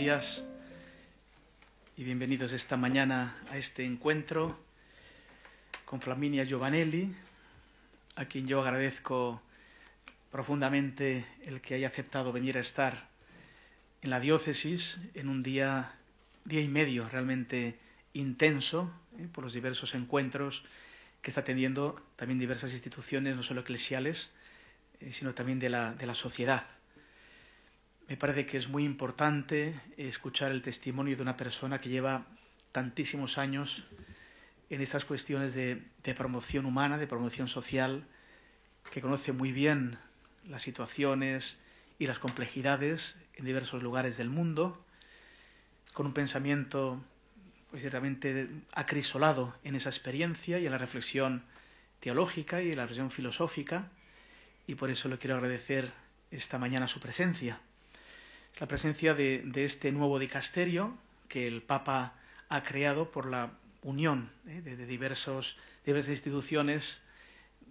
días y bienvenidos esta mañana a este encuentro con Flaminia Giovanelli, a quien yo agradezco profundamente el que haya aceptado venir a estar en la diócesis en un día y medio realmente intenso por los diversos encuentros que está teniendo también diversas instituciones, no solo eclesiales, sino también de la sociedad. Me parece que es muy importante escuchar el testimonio de una persona que lleva tantísimos años en estas cuestiones de promoción humana, de promoción social, que conoce muy bien las situaciones y las complejidades en diversos lugares del mundo, con un pensamiento pues ciertamente acrisolado en esa experiencia y en la reflexión teológica y en la reflexión filosófica, y por eso le quiero agradecer esta mañana su presencia. Es la presencia de este nuevo dicasterio que el Papa ha creado por la unión de diversas instituciones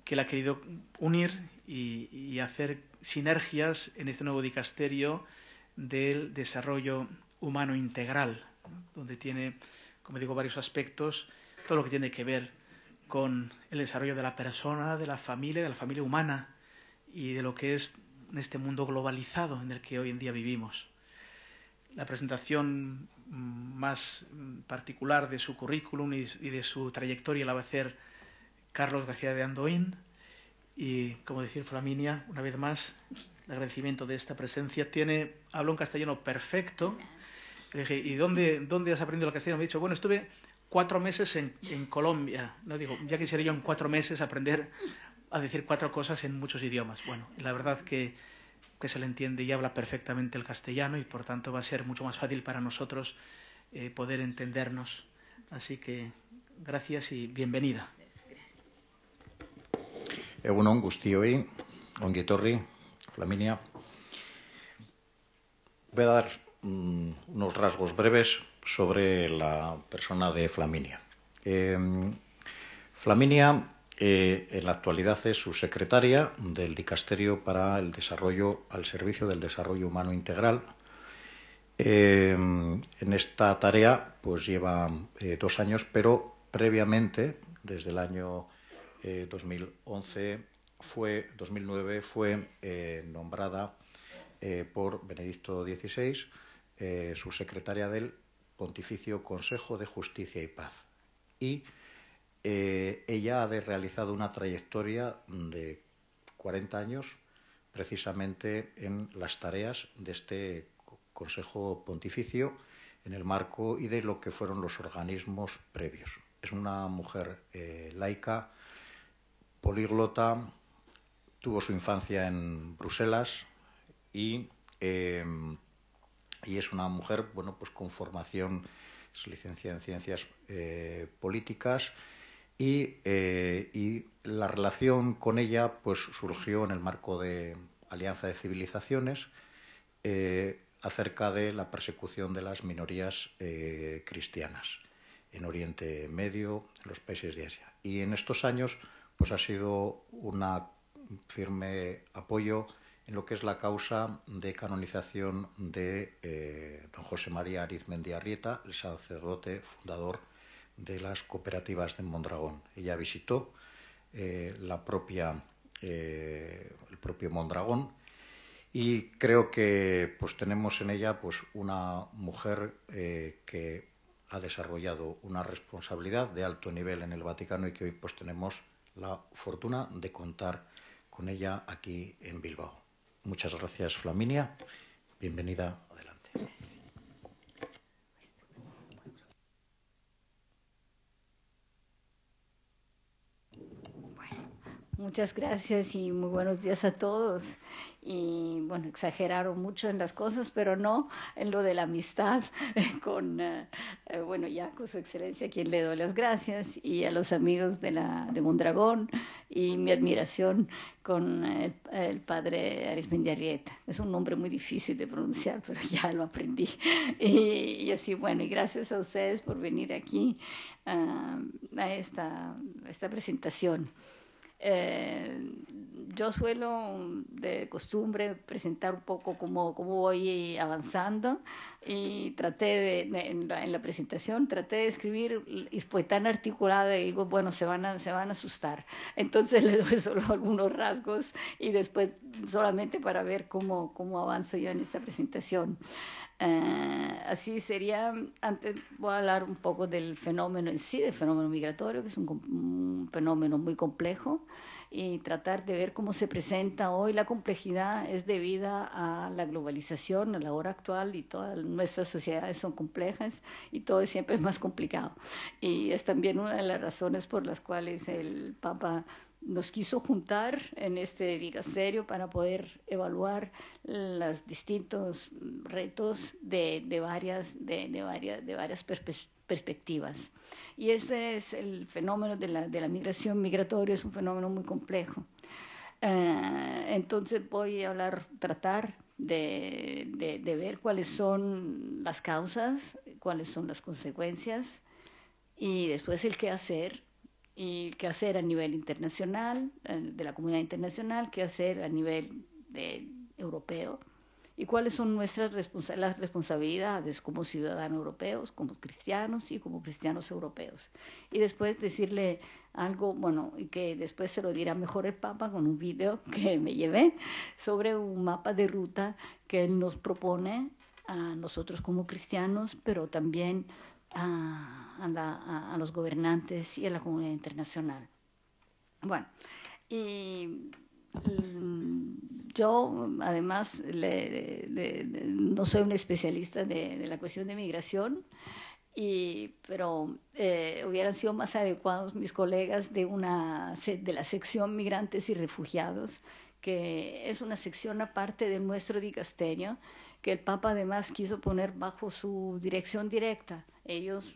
que él ha querido unir y hacer sinergias en este nuevo dicasterio del desarrollo humano integral, donde tiene, como digo, varios aspectos, todo lo que tiene que ver con el desarrollo de la persona, de la familia humana y de lo que es en este mundo globalizado en el que hoy en día vivimos. La presentación más particular de su currículum y de su trayectoria la va a hacer Carlos García de Andoín, y, como decir Flaminia, una vez más, el agradecimiento de esta presencia. Habla un castellano perfecto. Le dije, ¿y dónde has aprendido el castellano? Me ha dicho, bueno, estuve 4 meses en Colombia. No digo, ya quisiera yo en 4 meses aprender a decir 4 cosas en muchos idiomas. Bueno, la verdad que se le entiende y habla perfectamente el castellano, y por tanto va a ser mucho más fácil para nosotros poder entendernos. Así que gracias y bienvenida. Egunon guztioi, ongi etorri, Flaminia. Voy a dar unos rasgos breves sobre la persona de Flaminia. Flaminia en la actualidad es subsecretaria del Dicasterio para el Desarrollo al Servicio del Desarrollo Humano Integral. En esta tarea pues lleva 2 años, pero previamente, desde el año 2009 fue nombrada por Benedicto XVI subsecretaria del Pontificio Consejo de Justicia y Paz. Y ella ha realizado una trayectoria de 40 años precisamente en las tareas de este Consejo Pontificio en el marco y de lo que fueron los organismos previos. Es una mujer laica, políglota, tuvo su infancia en Bruselas y es una mujer, bueno, pues con formación, es licenciada en Ciencias Políticas, y la relación con ella pues surgió en el marco de Alianza de Civilizaciones acerca de la persecución de las minorías cristianas en Oriente Medio, en los países de Asia. Y en estos años pues ha sido un firme apoyo en lo que es la causa de canonización de don José María Arizmendi Arrieta, el sacerdote fundador de las cooperativas de Mondragón. Ella visitó el propio Mondragón, y creo que pues tenemos en ella pues una mujer que ha desarrollado una responsabilidad de alto nivel en el Vaticano, y que hoy pues tenemos la fortuna de contar con ella aquí en Bilbao. Muchas gracias, Flaminia. Bienvenida. Adelante. Muchas gracias y muy buenos días a todos. Y bueno, exageraron mucho en las cosas, pero no en lo de la amistad con, bueno, ya con su excelencia, a quien le doy las gracias, y a los amigos de Mondragón, y mi admiración con el padre Arizmendi Arrieta. Es un nombre muy difícil de pronunciar, pero ya lo aprendí. Y así, bueno, y gracias a ustedes por venir aquí a esta presentación. yo suelo de costumbre presentar un poco cómo voy avanzando y en la presentación traté de escribir y fue tan articulada y digo, bueno, se van a asustar. Entonces le doy solo algunos rasgos y después solamente para ver cómo avanzo yo en esta presentación. Así sería, antes voy a hablar un poco del fenómeno en sí, del fenómeno migratorio, que es un fenómeno muy complejo, y tratar de ver cómo se presenta hoy. La complejidad es debida a la globalización, a la hora actual, y todas nuestras sociedades son complejas y todo es siempre más complicado. Y es también una de las razones por las cuales el Papa nos quiso juntar en este dicasterio para poder evaluar los distintos retos de varias perspectivas. Y ese es el fenómeno de la migración migratoria, es un fenómeno muy complejo. Entonces voy a tratar de ver cuáles son las causas, cuáles son las consecuencias y después el qué hacer, y qué hacer a nivel internacional, de la comunidad internacional, qué hacer a nivel europeo, y cuáles son nuestras las responsabilidades como ciudadanos europeos, como cristianos y como cristianos europeos. Y después decirle algo, bueno, y que después se lo dirá mejor el Papa con un video que me llevé sobre un mapa de ruta que él nos propone a nosotros como cristianos, pero también a los gobernantes y a la comunidad internacional. Bueno, y yo además no soy un especialista de la cuestión de migración, pero hubieran sido más adecuados mis colegas de la sección Migrantes y Refugiados, que es una sección aparte de nuestro dicasterio, que el Papa además quiso poner bajo su dirección directa. Ellos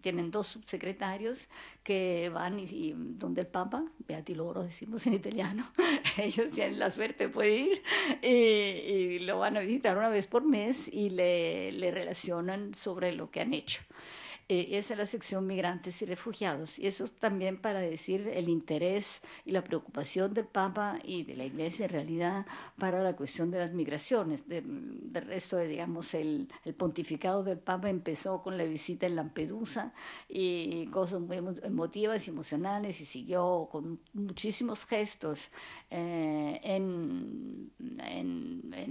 tienen 2 subsecretarios que van y donde el Papa, Beati loro decimos en italiano, ellos tienen la suerte de poder ir y lo van a visitar una vez por mes y le relacionan sobre lo que han hecho. Esa es la sección Migrantes y Refugiados. Y eso es también para decir el interés y la preocupación del Papa y de la Iglesia en realidad para la cuestión de las migraciones. Del resto, digamos, el pontificado del Papa empezó con la visita en Lampedusa y cosas muy emotivas y emocionales, y siguió con muchísimos gestos en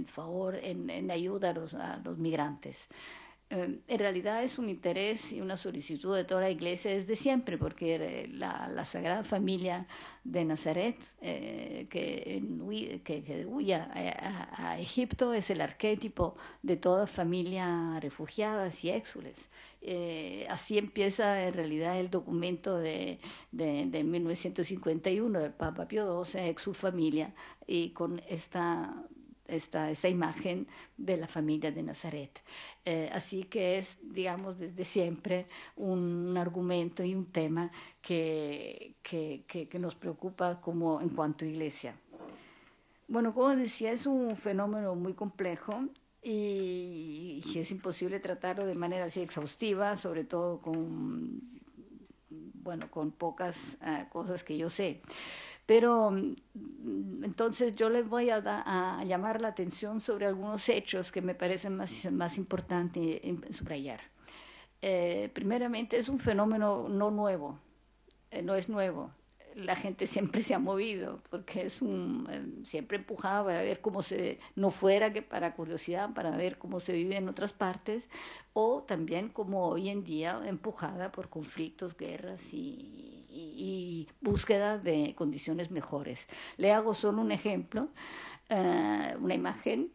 favor, en ayuda a los migrantes. En realidad es un interés y una solicitud de toda la Iglesia desde siempre, porque la Sagrada Familia de Nazaret, que huye a Egipto, es el arquetipo de toda familia refugiadas y éxules. Así empieza en realidad el documento de 1951 del Papa Pío XII, Exul Familia, y con esta imagen de la familia de Nazaret. Así que es, digamos, desde siempre un argumento y un tema que nos preocupa como en cuanto a Iglesia. Bueno, como decía, es un fenómeno muy complejo y es imposible tratarlo de manera así exhaustiva, sobre todo con pocas cosas que yo sé. Pero entonces yo les voy a llamar la atención sobre algunos hechos que me parecen más importantes subrayar. Primeramente, es un fenómeno no nuevo, no es nuevo. La gente siempre se ha movido, porque siempre empujaba para ver no fuera que para curiosidad, para ver cómo se vive en otras partes, o también como hoy en día empujada por conflictos, guerras y búsqueda de condiciones mejores. Le hago solo un ejemplo, una imagen.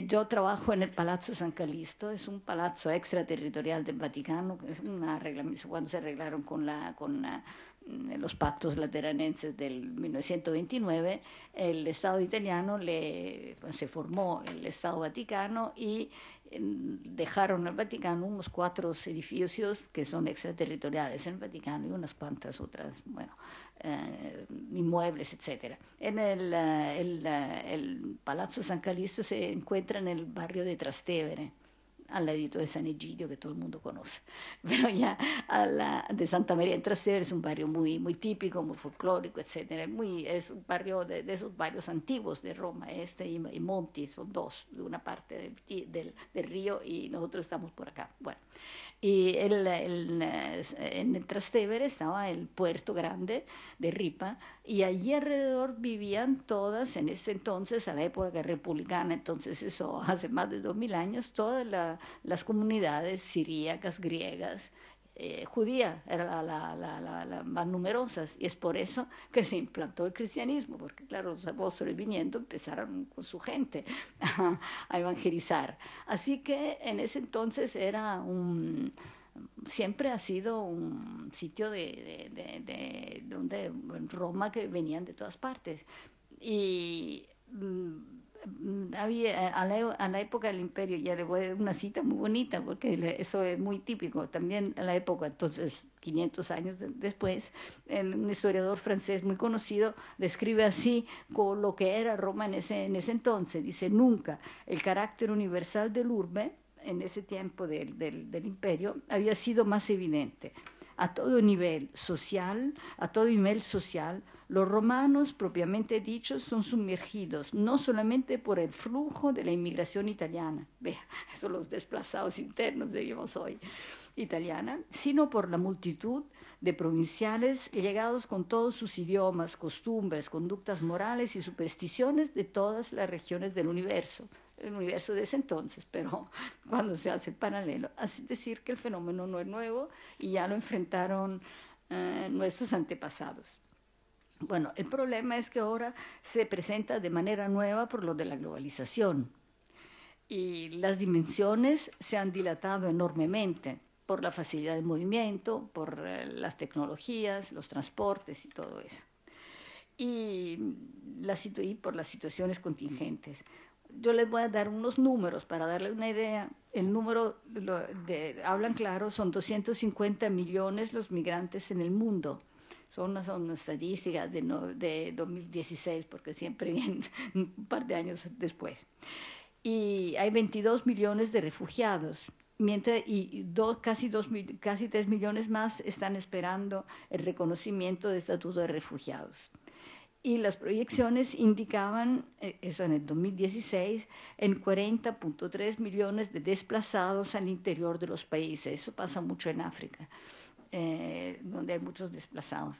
Yo trabajo en el Palazzo San Callisto, es un palazzo extraterritorial del Vaticano, es cuando se arreglaron con los pactos lateranenses del 1929, el Estado italiano se formó el Estado Vaticano y dejaron al Vaticano unos 4 edificios que son extraterritoriales en el Vaticano y unas cuantas otras, inmuebles, etcétera. El Palazzo San Callisto se encuentra en el barrio de Trastevere, al ladito de San Egidio, que todo el mundo conoce. Pero ya de Santa María en Trastevere es un barrio muy, muy típico, muy folclórico, etcétera. Es un barrio de esos barrios antiguos de Roma, y Monti, son dos, de una parte del río, y nosotros estamos por acá. Bueno, y en el Trastevere estaba el puerto grande de Ripa, y allí alrededor vivían todas, en ese entonces, a la época republicana, entonces eso hace más de 2000 años, todas las comunidades siríacas, griegas, judía, eran las más numerosas, y es por eso que se implantó el cristianismo, porque claro, los apóstoles viniendo empezaron con su gente a evangelizar. Así que en ese entonces siempre ha sido un sitio donde en Roma, que venían de todas partes. Y a la época del imperio, ya le voy a dar una cita muy bonita, porque eso es muy típico, también a la época, entonces 500 años después, un historiador francés muy conocido describe así con lo que era Roma en ese entonces. Dice: nunca el carácter universal del urbe, en ese tiempo del imperio, había sido más evidente. A todo nivel social, los romanos, propiamente dichos, son sumergidos no solamente por el flujo de la inmigración italiana, vea, son los desplazados internos, diríamos hoy, italiana, sino por la multitud de provinciales llegados con todos sus idiomas, costumbres, conductas morales y supersticiones de todas las regiones del universo. El universo de ese entonces, pero cuando se hace paralelo, así decir que el fenómeno no es nuevo y ya lo enfrentaron nuestros antepasados. Bueno, el problema es que ahora se presenta de manera nueva por lo de la globalización, y las dimensiones se han dilatado enormemente por la facilidad de movimiento, por las tecnologías, los transportes y todo eso, y por las situaciones contingentes. Yo les voy a dar unos números para darles una idea. El número, hablan claro, son 250 millones los migrantes en el mundo. Son estadísticas de 2016, porque siempre vienen un par de años después. Y hay 22 millones de refugiados, casi 3 millones más están esperando el reconocimiento de estatuto de refugiados. Y las proyecciones indicaban, eso en el 2016, en 40.3 millones de desplazados al interior de los países. Eso pasa mucho en África, donde hay muchos desplazados.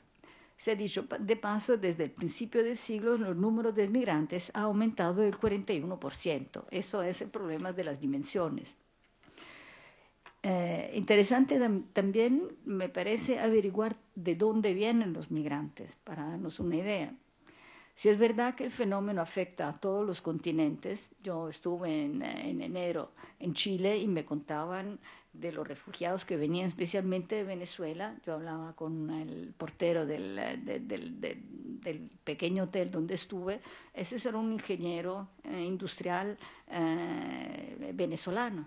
Se ha dicho de paso, desde el principio del siglo, los números de migrantes ha aumentado del 41%. Eso es el problema de las dimensiones. Interesante también me parece averiguar de dónde vienen los migrantes, para darnos una idea. Si es verdad que el fenómeno afecta a todos los continentes, yo estuve en enero en Chile y me contaban de los refugiados que venían especialmente de Venezuela. Yo hablaba con el portero del pequeño hotel donde estuve. Ese era un ingeniero industrial venezolano.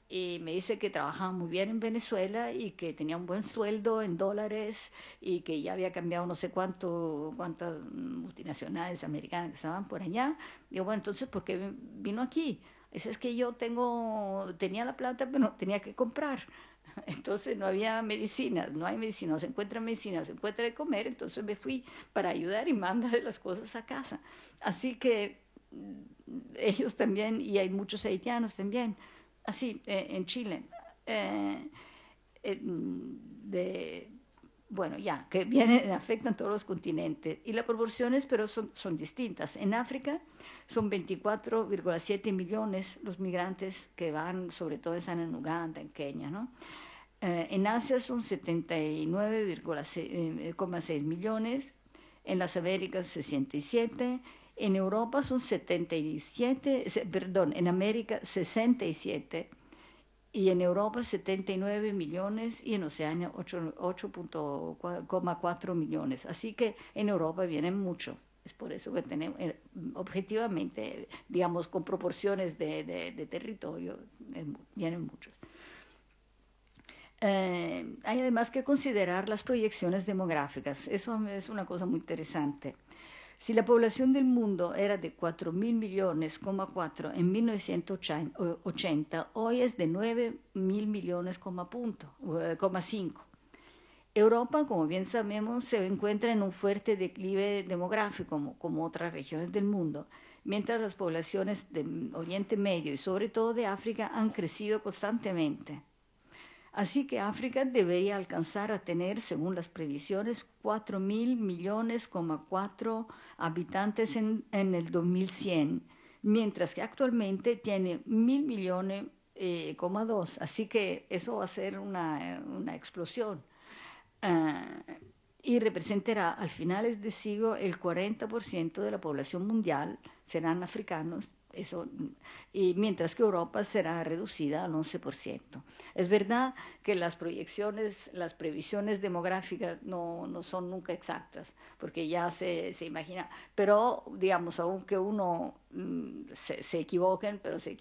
Y me dice que trabajaba muy bien en Venezuela y que tenía un buen sueldo en dólares y que ya había cambiado no sé cuántas multinacionales americanas que estaban por allá. Digo, bueno, entonces, ¿por qué vino aquí? Dice: es que yo tenía la plata, pero tenía que comprar. Entonces no había medicinas, no hay medicina, no se encuentra medicina, se encuentra de comer, entonces me fui para ayudar y manda las cosas a casa. Así que ellos también, y hay muchos haitianos también, así, en Chile, bueno, ya, que afectan todos los continentes. Y las proporciones, pero son distintas. En África son 24,7 millones los migrantes que van, sobre todo están en Uganda, en Kenia, ¿no? En Asia son 79,6 millones, en las Américas 67, en Europa son 77, en América 67, y en Europa 79 millones, y en Oceanía 8,4 millones. Así que en Europa vienen muchos. Es por eso que tenemos, objetivamente, digamos, con proporciones de territorio, vienen muchos. Hay además que considerar las proyecciones demográficas. Eso es una cosa muy interesante. Si la población del mundo era de 4.000 millones, en 1980, hoy es de 9.000 millones, 5. Europa, como bien sabemos, se encuentra en un fuerte declive demográfico, como otras regiones del mundo, mientras las poblaciones del Oriente Medio y sobre todo de África han crecido constantemente. Así que África debería alcanzar a tener, según las previsiones, 4.000 millones, 4 habitantes en el 2100, mientras que actualmente tiene 1.000 millones, 2. Así que eso va a ser una explosión. Y representará al finales de siglo el 40% de la población mundial serán africanos, y mientras que Europa será reducida al 11%. Es verdad que las previsiones demográficas no son nunca exactas, porque ya se imagina, pero digamos, aunque uno se equivoquen, pero se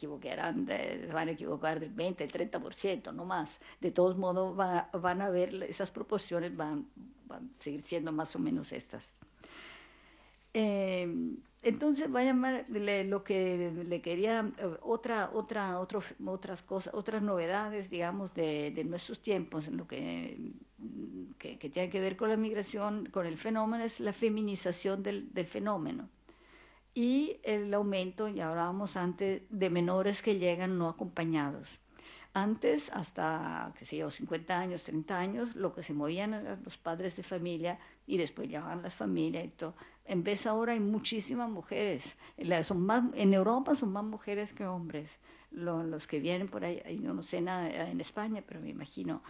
van a equivocar del 20, el 30%, no más. De todos modos van a ver, esas proporciones van a seguir siendo más o menos estas. Entonces voy a llamar lo que le quería, otras cosas, otras novedades, digamos, de nuestros tiempos, en lo que tiene que ver con la migración, con el fenómeno, es la feminización del fenómeno. Y el aumento, ya hablábamos antes, de menores que llegan no acompañados. Antes, hasta, 50 años, 30 años, lo que se movían eran los padres de familia y después llevaban las familias y todo. En vez ahora hay muchísimas mujeres. En Europa son más mujeres que hombres. Los que vienen por ahí, yo no sé nada en España, pero me imagino.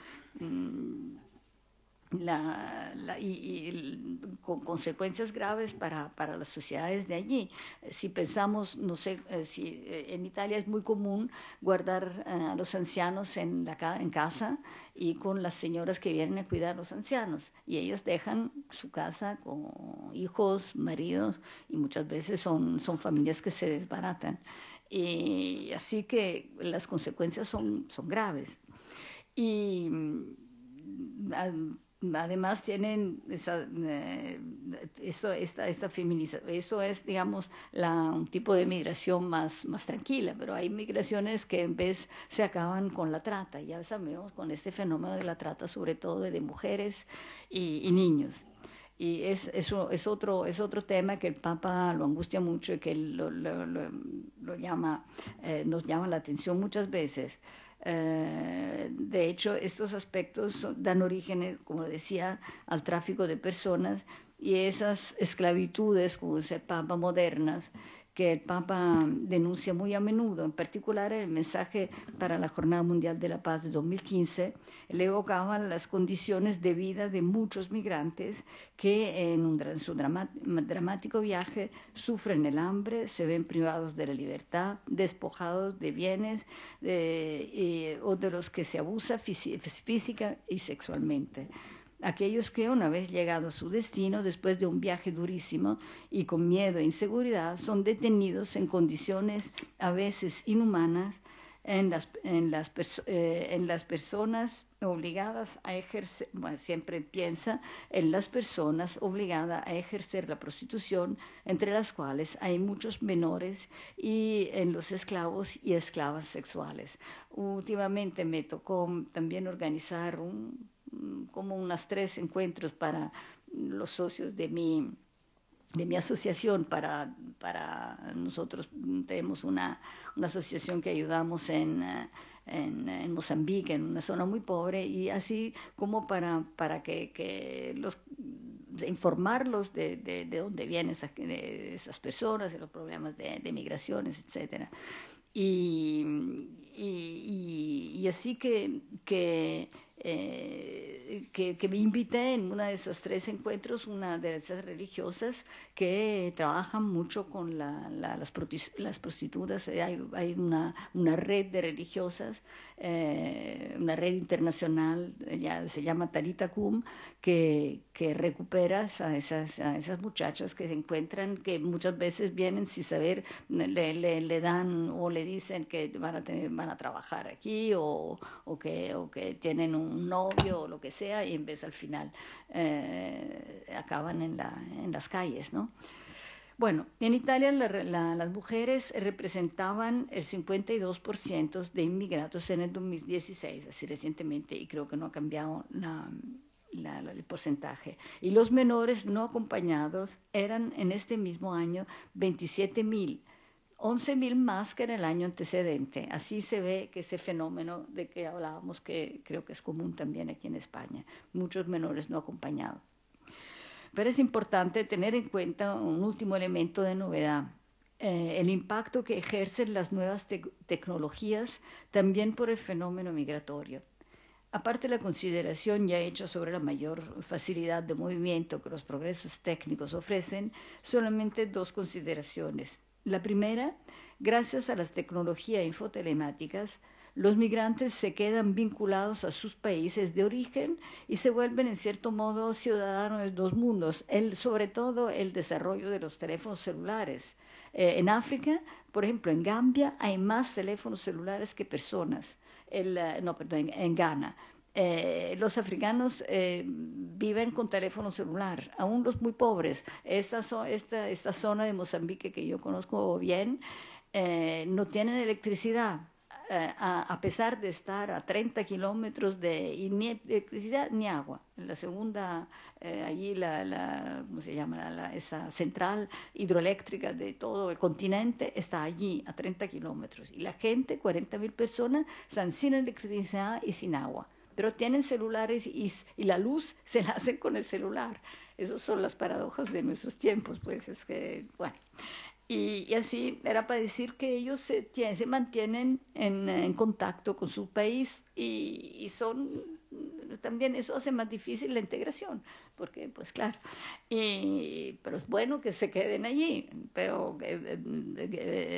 Con consecuencias graves para las sociedades de allí. Si pensamos, no sé, si en Italia es muy común guardar a los ancianos en casa y con las señoras que vienen a cuidar a los ancianos, y ellas dejan su casa con hijos, maridos, y muchas veces son familias que se desbaratan. Y así que las consecuencias son graves. Y además tienen esta feminización. Eso es, digamos, un tipo de migración más tranquila, pero hay migraciones que en vez se acaban con la trata. Ya sabemos, con este fenómeno de la trata, sobre todo de mujeres y niños. Y es otro tema que el Papa lo angustia mucho y que nos llama la atención muchas veces. De hecho, estos aspectos dan origen, como decía, al tráfico de personas y esas esclavitudes, como dice el Papa, modernas, que el Papa denuncia muy a menudo. En particular, en el mensaje para la Jornada Mundial de la Paz de 2015, le evocaban las condiciones de vida de muchos migrantes que en su dramático viaje sufren el hambre, se ven privados de la libertad, despojados de bienes o de los que se abusa física y sexualmente. Aquellos que, una vez llegado a su destino, después de un viaje durísimo y con miedo e inseguridad, son detenidos en condiciones a veces inhumanas en las personas obligadas a ejercer, siempre piensa en las personas obligadas a ejercer la prostitución, entre las cuales hay muchos menores, y en los esclavos y esclavas sexuales. Últimamente me tocó también organizar como unas 3 encuentros para los socios de mi asociación. Para nosotros tenemos una asociación que ayudamos en Mozambique, en una zona muy pobre, y así como para informarlos de dónde vienen esas personas, de los problemas de migraciones, etcétera. Y así que me invité en una de esas 3 encuentros, una de esas religiosas que trabajan mucho con las prostitutas. Hay una red de religiosas, una red internacional, se llama Talita Kum, que recupera a esas muchachas que se encuentran, que muchas veces vienen sin saber, le dan o le dicen que van a trabajar aquí o que tienen un novio o lo que sea, y en vez al final acaban en las calles, ¿no? Bueno, en Italia las mujeres representaban el 52% de inmigrantes en el 2016, así recientemente, y creo que no ha cambiado el porcentaje. Y los menores no acompañados eran en este mismo año 27.000, 11.000 más que en el año antecedente. Así se ve que ese fenómeno de que hablábamos, que creo que es común también aquí en España, muchos menores no acompañados. Pero es importante tener en cuenta un último elemento de novedad, el impacto que ejercen las nuevas tecnologías también por el fenómeno migratorio. Aparte de la consideración ya hecha sobre la mayor facilidad de movimiento que los progresos técnicos ofrecen, solamente dos consideraciones. La primera, gracias a las tecnologías infotelemáticas, los migrantes se quedan vinculados a sus países de origen y se vuelven en cierto modo ciudadanos de dos mundos, sobre todo el desarrollo de los teléfonos celulares. En África, por ejemplo, en Gambia hay más teléfonos celulares que personas. En Ghana. Los africanos viven con teléfono celular, aún los muy pobres. Esta zona de Mozambique que yo conozco bien, no tienen electricidad. A pesar de estar a 30 kilómetros y ni electricidad ni agua. La segunda, allí ¿cómo se llama? Esa central hidroeléctrica de todo el continente está allí a 30 kilómetros. Y la gente, 40.000 personas, están sin electricidad y sin agua. Pero tienen celulares y la luz se la hacen con el celular. Esas son las paradojas de nuestros tiempos, pues es que, bueno. Y así era para decir que ellos se mantienen en contacto con su país y son, también eso hace más difícil la integración, porque pues claro, pero es bueno que se queden allí, pero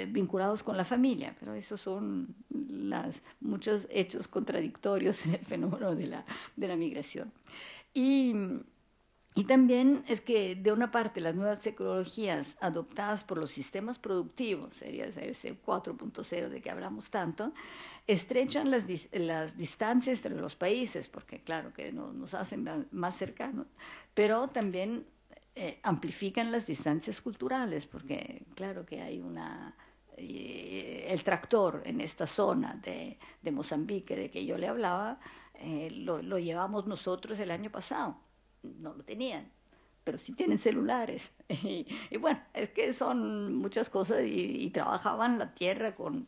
vinculados con la familia, pero esos son muchos hechos contradictorios en el fenómeno de la migración. Y también es que, de una parte, las nuevas tecnologías adoptadas por los sistemas productivos, sería ese 4.0 de que hablamos tanto, estrechan las distancias entre los países, porque claro que nos hacen más cercanos, pero también amplifican las distancias culturales, porque claro que hay el tractor en esta zona de Mozambique de que yo le hablaba, lo llevamos nosotros el año pasado. No lo tenían, pero sí tienen celulares. Y bueno, es que son muchas cosas y trabajaban la tierra con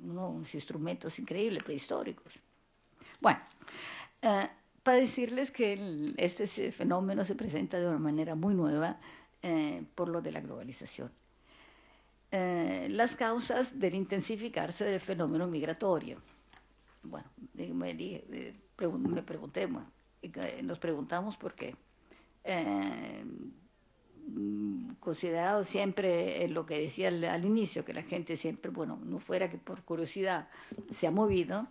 unos instrumentos increíbles, prehistóricos. Bueno, para decirles que este fenómeno se presenta de una manera muy nueva por lo de la globalización. Las causas del intensificarse del fenómeno migratorio. Bueno, me pregunté, bueno, nos preguntamos por qué. Considerado siempre lo que decía al inicio, que la gente siempre, bueno, no fuera que por curiosidad se ha movido,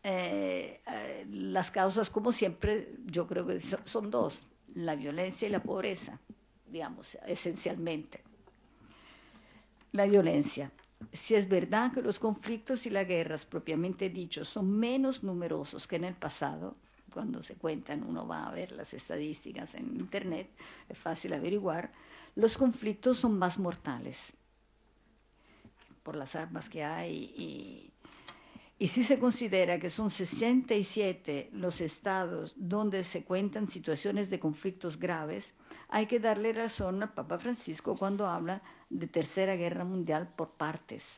las causas, como siempre, yo creo que son dos, la violencia y la pobreza, digamos, esencialmente. La violencia. Si es verdad que los conflictos y las guerras, propiamente dichos, son menos numerosos que en el pasado, cuando se cuentan, uno va a ver las estadísticas en internet, es fácil averiguar, los conflictos son más mortales por las armas que hay y si se considera que son 67 los estados donde se cuentan situaciones de conflictos graves, hay que darle razón al Papa Francisco cuando habla de Tercera Guerra Mundial por partes.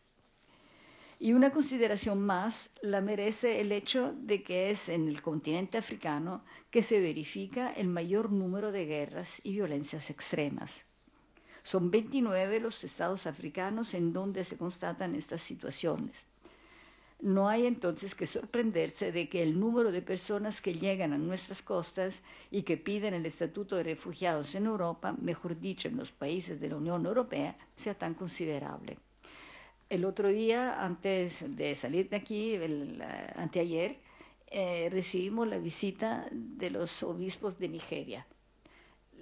Y una consideración más la merece el hecho de que es en el continente africano que se verifica el mayor número de guerras y violencias extremas. Son 29 los estados africanos en donde se constatan estas situaciones. No hay entonces que sorprenderse de que el número de personas que llegan a nuestras costas y que piden el estatuto de refugiados en Europa, mejor dicho, en los países de la Unión Europea, sea tan considerable. El otro día, antes de salir de aquí, anteayer, recibimos la visita de los obispos de Nigeria.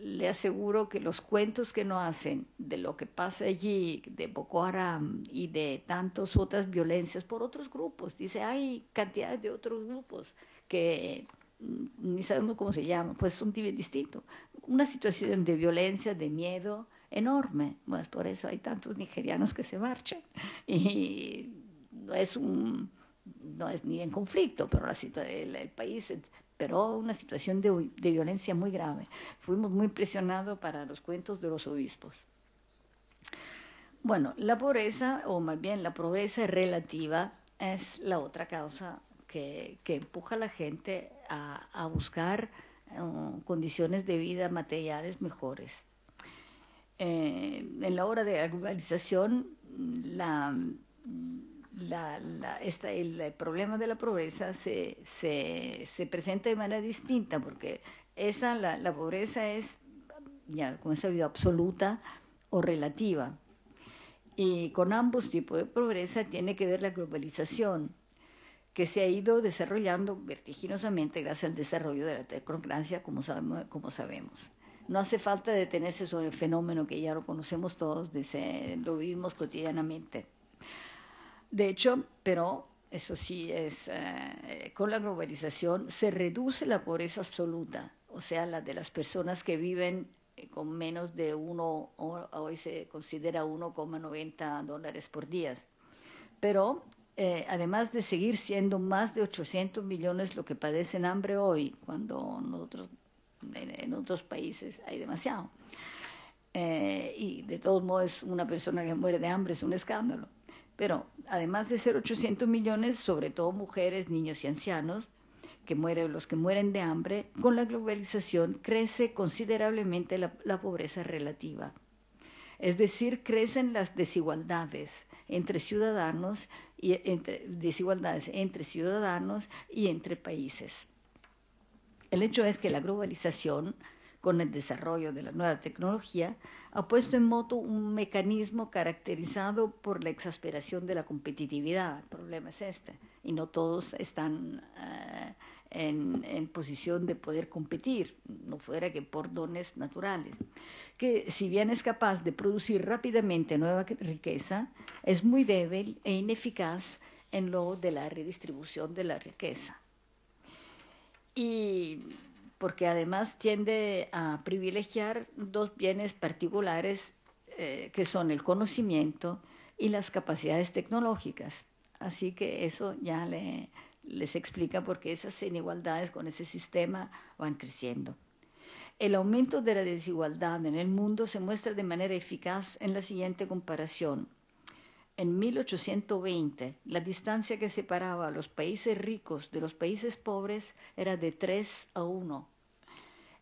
Le aseguro que los cuentos que nos hacen de lo que pasa allí, de Boko Haram y de tantas otras violencias por otros grupos, dice, hay cantidades de otros grupos que ni sabemos cómo se llaman, pues son distintos. Una situación de violencia, de miedo, enorme. Pues por eso hay tantos nigerianos que se marchan. Y no es ni en conflicto, pero el país, pero una situación de violencia muy grave. Fuimos muy presionados para los cuentos de los obispos. Bueno, la pobreza, o más bien la pobreza relativa, es la otra causa que empuja a la gente a buscar condiciones de vida materiales mejores. En la hora de la globalización, el problema de la pobreza se presenta de manera distinta, porque la pobreza es, ya como es sabido, absoluta o relativa. Y con ambos tipos de pobreza tiene que ver la globalización, que se ha ido desarrollando vertiginosamente gracias al desarrollo de la tecnocracia, como sabemos. No hace falta detenerse sobre el fenómeno que ya lo conocemos todos, lo vivimos cotidianamente. De hecho, pero eso sí, con la globalización se reduce la pobreza absoluta, o sea, la de las personas que viven con menos de hoy se considera $1,90 por día. Pero además de seguir siendo más de 800 millones lo que padecen hambre hoy, cuando en otros países hay demasiado. Y de todos modos, una persona que muere de hambre es un escándalo. Pero además de ser 800 millones, sobre todo mujeres, niños y ancianos, los que mueren de hambre, con la globalización crece considerablemente la pobreza relativa. Es decir, crecen las desigualdades entre ciudadanos y entre países. El hecho es que la globalización, con el desarrollo de la nueva tecnología, ha puesto en moto un mecanismo caracterizado por la exasperación de la competitividad. El problema es este, y no todos están en posición de poder competir, no fuera que por dones naturales, que si bien es capaz de producir rápidamente nueva riqueza, es muy débil e ineficaz en lo de la redistribución de la riqueza. Y porque además tiende a privilegiar dos bienes particulares que son el conocimiento y las capacidades tecnológicas. Así que eso ya les explica por qué esas inigualdades con ese sistema van creciendo. El aumento de la desigualdad en el mundo se muestra de manera eficaz en la siguiente comparación. En 1820, la distancia que separaba a los países ricos de los países pobres era de 3-1.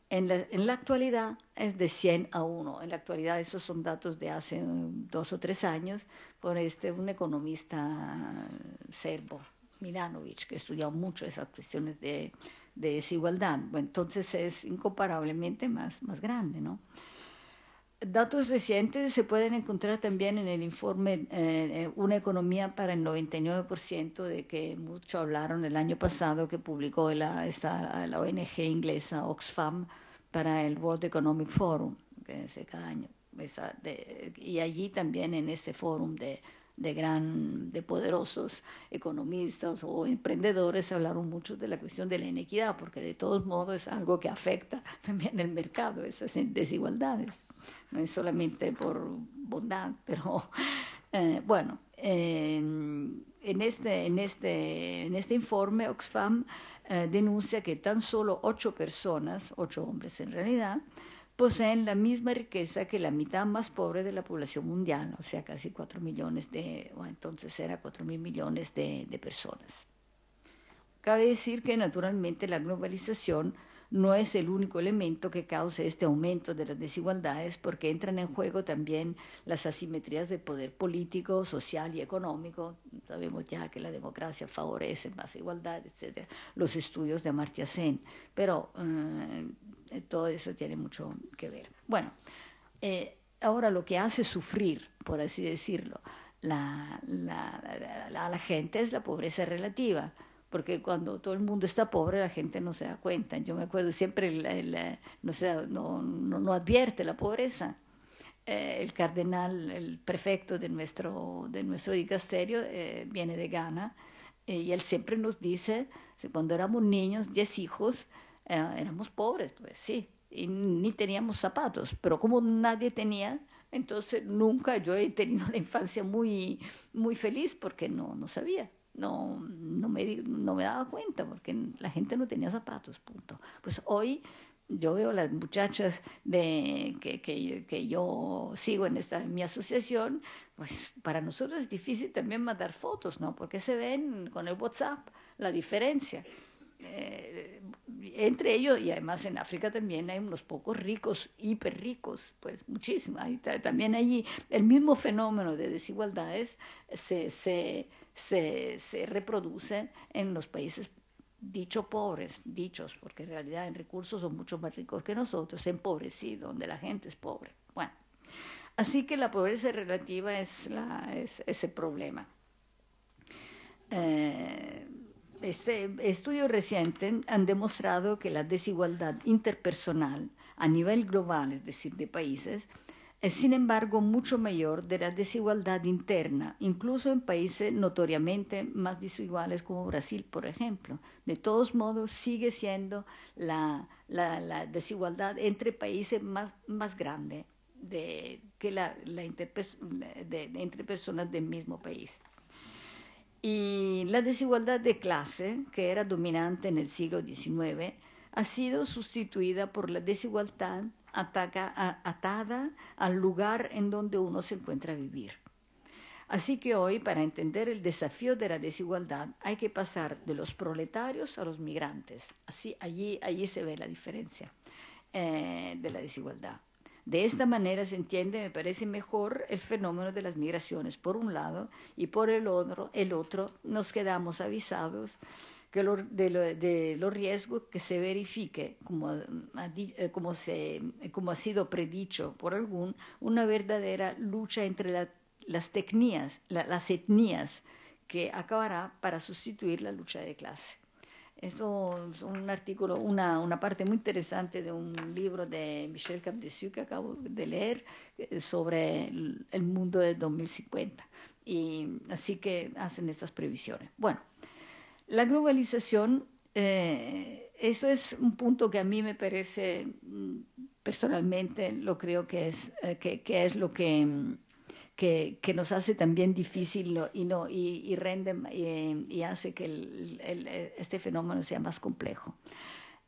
En la actualidad es de 100-1. En la actualidad esos son datos de hace 2 o 3 años por un economista serbo, Milanovic, que ha estudiado mucho esas cuestiones de desigualdad. Bueno, entonces es incomparablemente más grande, ¿no? Datos recientes se pueden encontrar también en el informe Una economía para el 99%, de que mucho hablaron el año pasado, que publicó la ONG inglesa Oxfam para el World Economic Forum, que es cada año. Y allí también en ese fórum de poderosos economistas o emprendedores hablaron mucho de la cuestión de la inequidad, porque de todos modos es algo que afecta también el mercado, esas desigualdades. No es solamente por bondad, pero bueno, en este informe Oxfam denuncia que tan solo 8 hombres en realidad, poseen la misma riqueza que la mitad más pobre de la población mundial, o sea, casi 4 millones entonces era 4.000 millones de personas. Cabe decir que naturalmente la globalización no es el único elemento que causa este aumento de las desigualdades, porque entran en juego también las asimetrías de poder político, social y económico. Sabemos ya que la democracia favorece más igualdad, etc. Los estudios de Amartya Sen, pero todo eso tiene mucho que ver. Bueno, ahora lo que hace sufrir, por así decirlo, a la gente es la pobreza relativa. Porque cuando todo el mundo está pobre, la gente no se da cuenta. Yo me acuerdo siempre, no advierte la pobreza. El cardenal, el prefecto de nuestro dicasterio, viene de Ghana, y él siempre nos dice, cuando éramos niños, 10 hijos, éramos pobres, pues sí, y ni teníamos zapatos, pero como nadie tenía, Entonces nunca yo he tenido una infancia muy, muy feliz porque no sabía. No me daba cuenta porque la gente no tenía zapatos, punto. Pues hoy yo veo las muchachas que yo sigo en mi asociación, pues para nosotros es difícil también mandar fotos, ¿no? Porque se ven con el WhatsApp la diferencia. Eh, Entre ellos, y además en África también hay unos pocos ricos, hiper ricos, pues muchísimo. También allí el mismo fenómeno de desigualdades se reproduce en los países dichos, porque en realidad en recursos son mucho más ricos que nosotros, empobrecidos, donde la gente es pobre. Bueno, así que la pobreza relativa es ese problema. Estudios recientes han demostrado que la desigualdad interpersonal a nivel global, es decir, de países, es sin embargo mucho mayor de la desigualdad interna, incluso en países notoriamente más desiguales como Brasil, por ejemplo. De todos modos, sigue siendo la desigualdad entre países más grande que entre personas del mismo país. Y la desigualdad de clase, que era dominante en el siglo XIX, ha sido sustituida por la desigualdad atada al lugar en donde uno se encuentra a vivir. Así que hoy, para entender el desafío de la desigualdad, hay que pasar de los proletarios a los migrantes. Allí se ve la diferencia de la desigualdad. De esta manera se entiende, me parece mejor, el fenómeno de las migraciones por un lado, y por el otro nos quedamos avisados de los riesgos que se verifique, como ha sido predicho por una verdadera lucha entre las etnias, que acabará para sustituir la lucha de clase. Esto es un artículo, una parte muy interesante de un libro de Michel Camdessus que acabo de leer sobre el mundo de 2050. Y así que hacen estas previsiones. Bueno, la globalización, eso es un punto que a mí me parece, personalmente, lo creo que es lo que nos hace también difícil y hace que este fenómeno sea más complejo.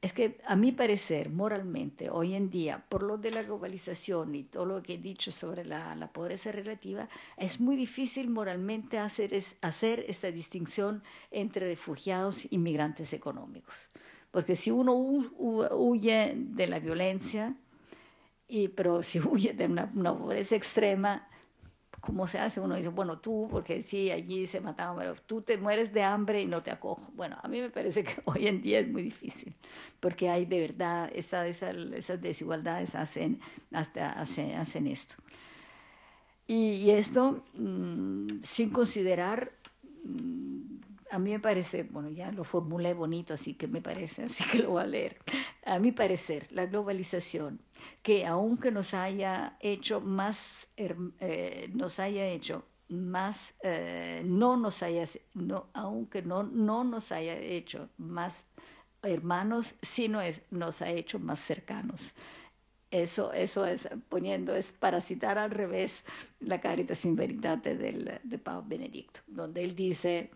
Es que a mi parecer, moralmente, hoy en día, por lo de la globalización y todo lo que he dicho sobre la pobreza relativa, es muy difícil moralmente hacer esta distinción entre refugiados y migrantes económicos. Porque si uno huye de la violencia, pero si huye de una pobreza extrema, ¿cómo se hace? Uno dice, bueno, tú, porque sí, allí se mataban, pero tú te mueres de hambre y no te acojo. Bueno, a mí me parece que hoy en día es muy difícil, porque hay de verdad, esas desigualdades hacen esto. Y esto, sin considerar, a mí me parece, bueno, ya lo formulé bonito, así que lo voy a leer. A mi parecer, la globalización, que aunque aunque no nos haya hecho más hermanos, sí nos ha hecho más cercanos. Eso es para citar al revés la Caritas in Veritate de Papa Benedicto, donde él dice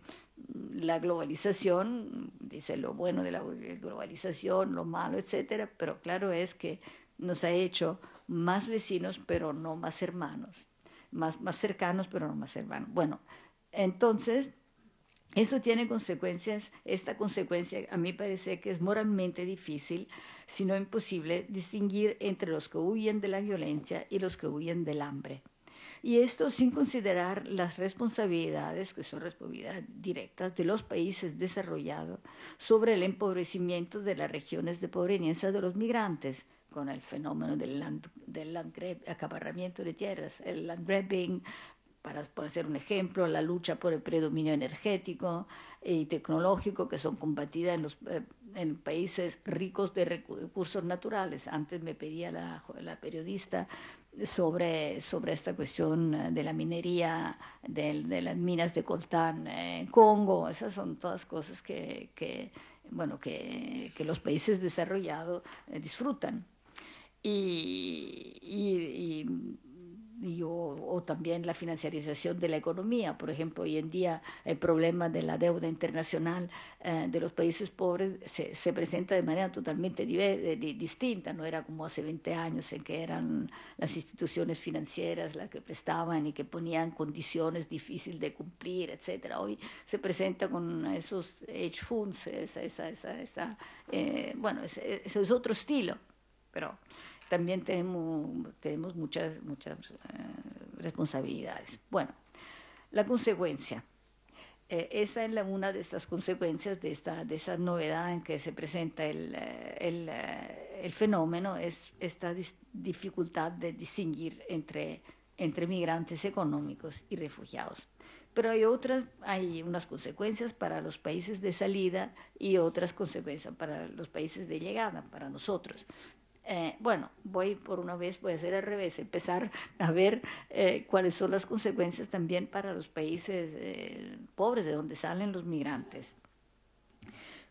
la globalización, dice lo bueno de la globalización, lo malo, etcétera, pero claro es que nos ha hecho más vecinos, pero no más hermanos, más cercanos, pero no más hermanos. Bueno, entonces eso tiene consecuencias. Esta consecuencia a mí parece que es moralmente difícil, si no imposible, distinguir entre los que huyen de la violencia y los que huyen del hambre. Y esto sin considerar las responsabilidades, que son responsabilidades directas de los países desarrollados sobre el empobrecimiento de las regiones de proveniencia de los migrantes, con el fenómeno del acaparamiento de tierras, el land grabbing, por hacer un ejemplo, la lucha por el predominio energético y tecnológico que son combatidas en países ricos de recursos naturales. Antes me pedía la periodista sobre esta cuestión de la minería, de las minas de coltán en Congo. Esas son todas cosas que los países desarrollados disfrutan. Y o también la financiarización de la economía. Por ejemplo, hoy en día el problema de la deuda internacional de los países pobres se presenta de manera totalmente distinta. No era como hace 20 años en que eran las instituciones financieras las que prestaban y que ponían condiciones difíciles de cumplir, etcétera. Hoy se presenta con esos hedge funds, bueno, eso es otro estilo, pero también tenemos muchas responsabilidades. Bueno, la consecuencia. Esa es una de estas consecuencias de esa novedad en que se presenta el fenómeno, es esta dificultad de distinguir entre migrantes económicos y refugiados. Pero hay unas consecuencias para los países de salida y otras consecuencias para los países de llegada, para nosotros. Bueno, voy a hacer al revés, empezar a ver cuáles son las consecuencias también para los países pobres de donde salen los migrantes.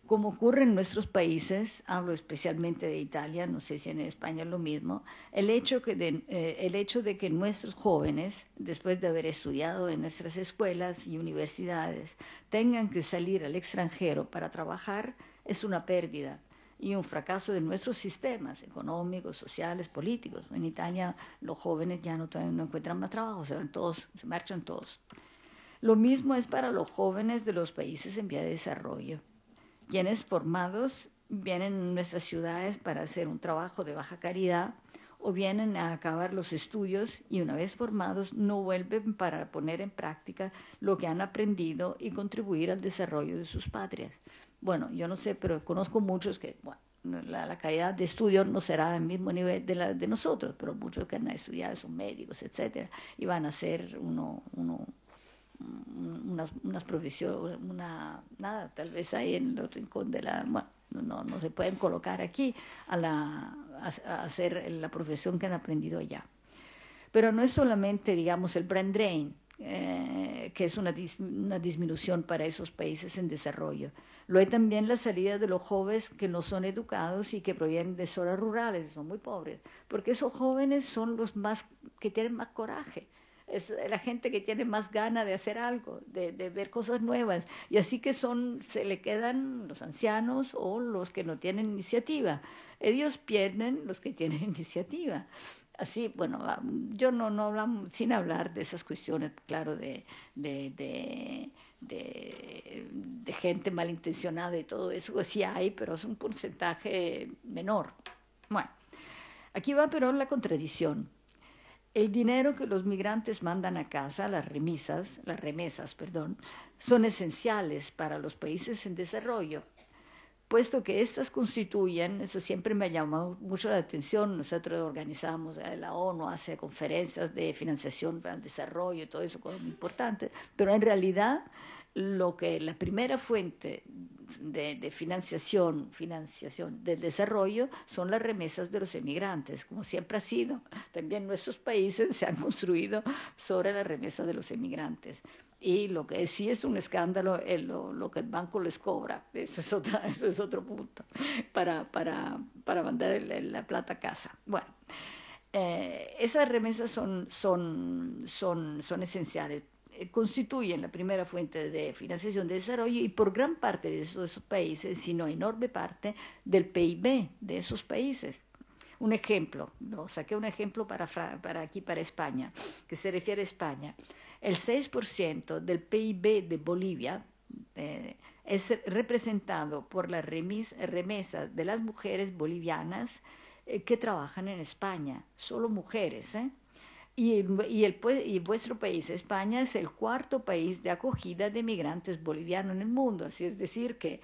Como ocurre en nuestros países, hablo especialmente de Italia, no sé si en España es lo mismo, el hecho de que nuestros jóvenes, después de haber estudiado en nuestras escuelas y universidades, tengan que salir al extranjero para trabajar es una pérdida y un fracaso de nuestros sistemas económicos, sociales, políticos. En Italia los jóvenes ya no encuentran más trabajo, se marchan todos. Lo mismo es para los jóvenes de los países en vía de desarrollo. Quienes formados vienen a nuestras ciudades para hacer un trabajo de baja calidad o vienen a acabar los estudios y una vez formados no vuelven para poner en práctica lo que han aprendido y contribuir al desarrollo de sus patrias. Bueno, yo no sé, pero conozco muchos que, bueno, la calidad de estudio no será al mismo nivel de nosotros, pero muchos que han estudiado son médicos, etcétera, y van a hacer unas profesiones, tal vez ahí en el rincón de bueno, no se pueden colocar aquí a hacer la profesión que han aprendido allá. Pero no es solamente, digamos, el brain drain, que es una disminución para esos países en desarrollo. Lo hay también la salida de los jóvenes que no son educados y que provienen de zonas rurales, son muy pobres, porque esos jóvenes son los que tienen más coraje. Es la gente que tiene más ganas de hacer algo, de ver cosas nuevas, y así que se le quedan los ancianos o los que no tienen iniciativa. Ellos pierden los que tienen iniciativa. Así, bueno, yo no hablamos, sin hablar de esas cuestiones, claro, de gente malintencionada y todo eso, sí hay, pero es un porcentaje menor. Bueno, aquí va pero la contradicción. El dinero que los migrantes mandan a casa, las remesas, son esenciales para los países en desarrollo, puesto que estas constituyen, eso siempre me ha llamado mucho la atención, nosotros organizamos, la ONU hace conferencias de financiación para el desarrollo y todo eso, cosas muy importantes, pero en realidad la primera fuente de financiación del desarrollo son las remesas de los emigrantes, como siempre ha sido. También nuestros países se han construido sobre las remesas de los emigrantes. Y lo que sí es un escándalo es lo que el banco les cobra. Eso es otro punto para mandar la plata a casa. Bueno, esas remesas son esenciales. Constituyen la primera fuente de financiación de desarrollo y por gran parte de esos países, sino enorme parte del PIB de esos países. Un ejemplo, saqué un ejemplo para España, que se refiere a España. El 6% del PIB de Bolivia es representado por las remesas de las mujeres bolivianas que trabajan en España, solo mujeres, Y vuestro país, España, es el cuarto país de acogida de migrantes bolivianos en el mundo. Así es decir, que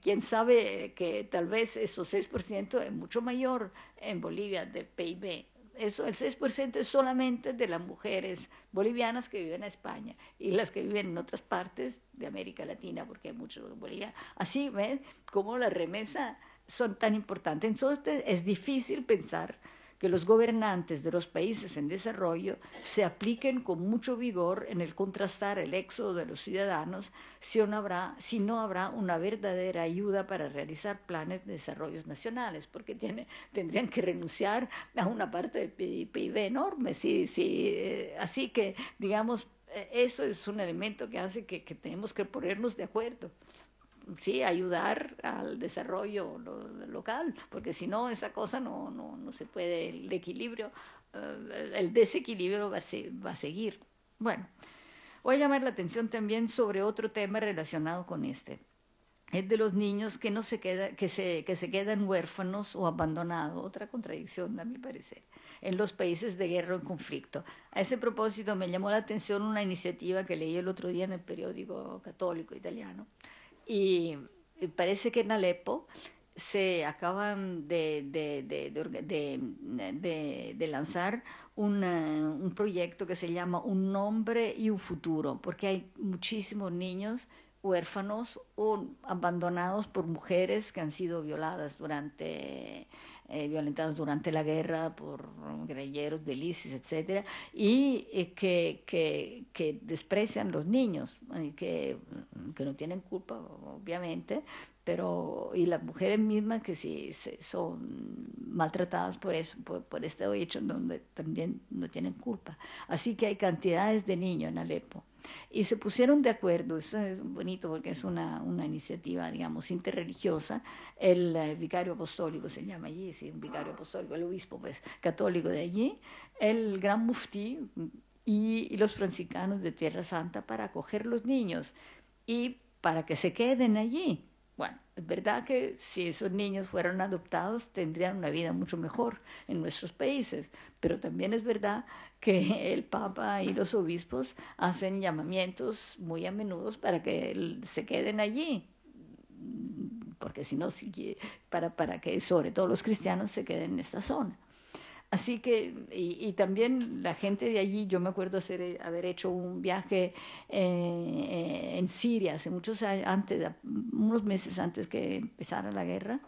quién sabe que tal vez esos 6% es mucho mayor en Bolivia del PIB. Eso, el 6% es solamente de las mujeres bolivianas que viven en España y las que viven en otras partes de América Latina, porque hay muchos bolivianos. Así, ¿ves? Cómo las remesas son tan importantes. Entonces es difícil pensar que los gobernantes de los países en desarrollo se apliquen con mucho vigor en el contrastar el éxodo de los ciudadanos si no habrá una verdadera ayuda para realizar planes de desarrollo nacionales, porque tendrían que renunciar a una parte del PIB enorme. Así que, digamos, eso es un elemento que hace que tenemos que ponernos de acuerdo. Sí, ayudar al desarrollo local, porque si no, esa cosa no se puede, el equilibrio, el desequilibrio va a seguir. Bueno, voy a llamar la atención también sobre otro tema relacionado con este. Es de los niños que se quedan huérfanos o abandonados, otra contradicción a mi parecer, en los países de guerra o en conflicto. A ese propósito me llamó la atención una iniciativa que leí el otro día en el periódico católico italiano, y parece que en Alepo se acaban de lanzar un proyecto que se llama Un Nombre y un Futuro, porque hay muchísimos niños huérfanos o abandonados por mujeres que han sido violentadas durante la guerra por guerrilleros del ISIS, etcétera, y que desprecian los niños, que no tienen culpa, obviamente, y las mujeres mismas que sí son maltratadas por eso, por este hecho, donde también no tienen culpa. Así que hay cantidades de niños en Alepo. Y se pusieron de acuerdo, eso es bonito porque es una iniciativa, digamos, interreligiosa. El vicario apostólico se llama allí, sí, un vicario apostólico, el obispo pues católico de allí, el gran muftí y los franciscanos de Tierra Santa para acoger los niños y para que se queden allí. Bueno, es verdad que si esos niños fueran adoptados tendrían una vida mucho mejor en nuestros países, pero también es verdad que el Papa y los obispos hacen llamamientos muy a menudo para que se queden allí, porque si no, para que sobre todo los cristianos se queden en esta zona. Así que, y también la gente de allí, yo me acuerdo haber hecho un viaje en Siria hace muchos años, unos meses antes que empezara la guerra,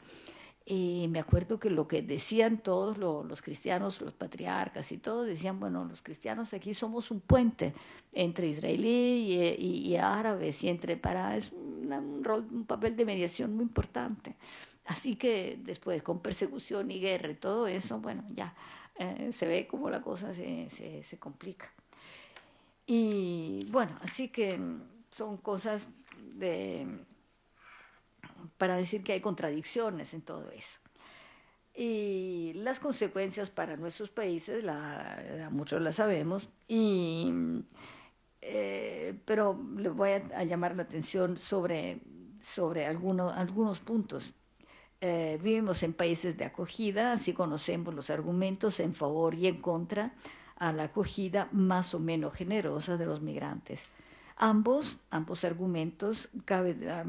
y me acuerdo que lo que decían todos los cristianos, los patriarcas y todos, decían, bueno, los cristianos aquí somos un puente entre israelí y árabes, y es un papel de mediación muy importante. Así que después, con persecución y guerra y todo eso, bueno, ya se ve como la cosa se complica. Y bueno, así que son cosas para decir que hay contradicciones en todo eso. Y las consecuencias para nuestros países, muchos las sabemos, pero les voy a llamar la atención sobre algunos puntos. Vivimos en países de acogida, así conocemos los argumentos en favor y en contra a la acogida más o menos generosa de los migrantes. Ambos argumentos,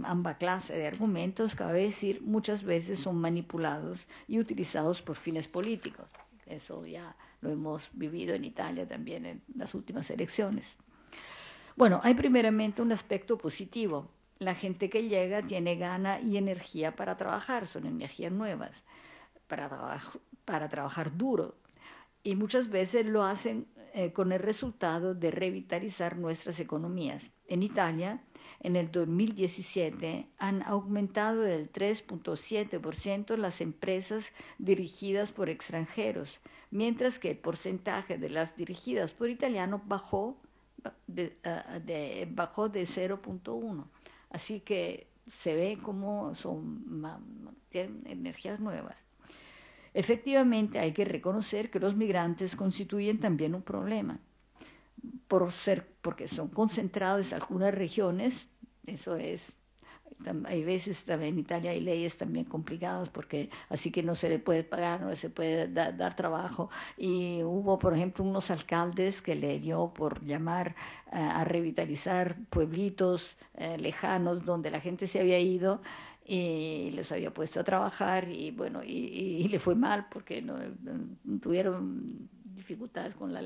ambas clases de argumentos, cabe decir, muchas veces son manipulados y utilizados por fines políticos. Eso ya lo hemos vivido en Italia también en las últimas elecciones. Bueno, hay primeramente un aspecto positivo. La gente que llega tiene gana y energía para trabajar, son energías nuevas, para trabajar duro. Y muchas veces lo hacen con el resultado de revitalizar nuestras economías. En Italia, en el 2017, han aumentado del 3.7% las empresas dirigidas por extranjeros, mientras que el porcentaje de las dirigidas por italianos bajó de 0.1%. Así que se ve como tienen energías nuevas. Efectivamente, hay que reconocer que los migrantes constituyen también un problema, porque son concentrados en algunas regiones. Eso es, hay veces también en Italia hay leyes también complicadas, porque así que no se le puede pagar, no se puede dar trabajo. Y hubo, por ejemplo, unos alcaldes que le dio por llamar a revitalizar pueblitos lejanos donde la gente se había ido, y les había puesto a trabajar, y bueno, y le fue mal porque no tuvieron dificultades con la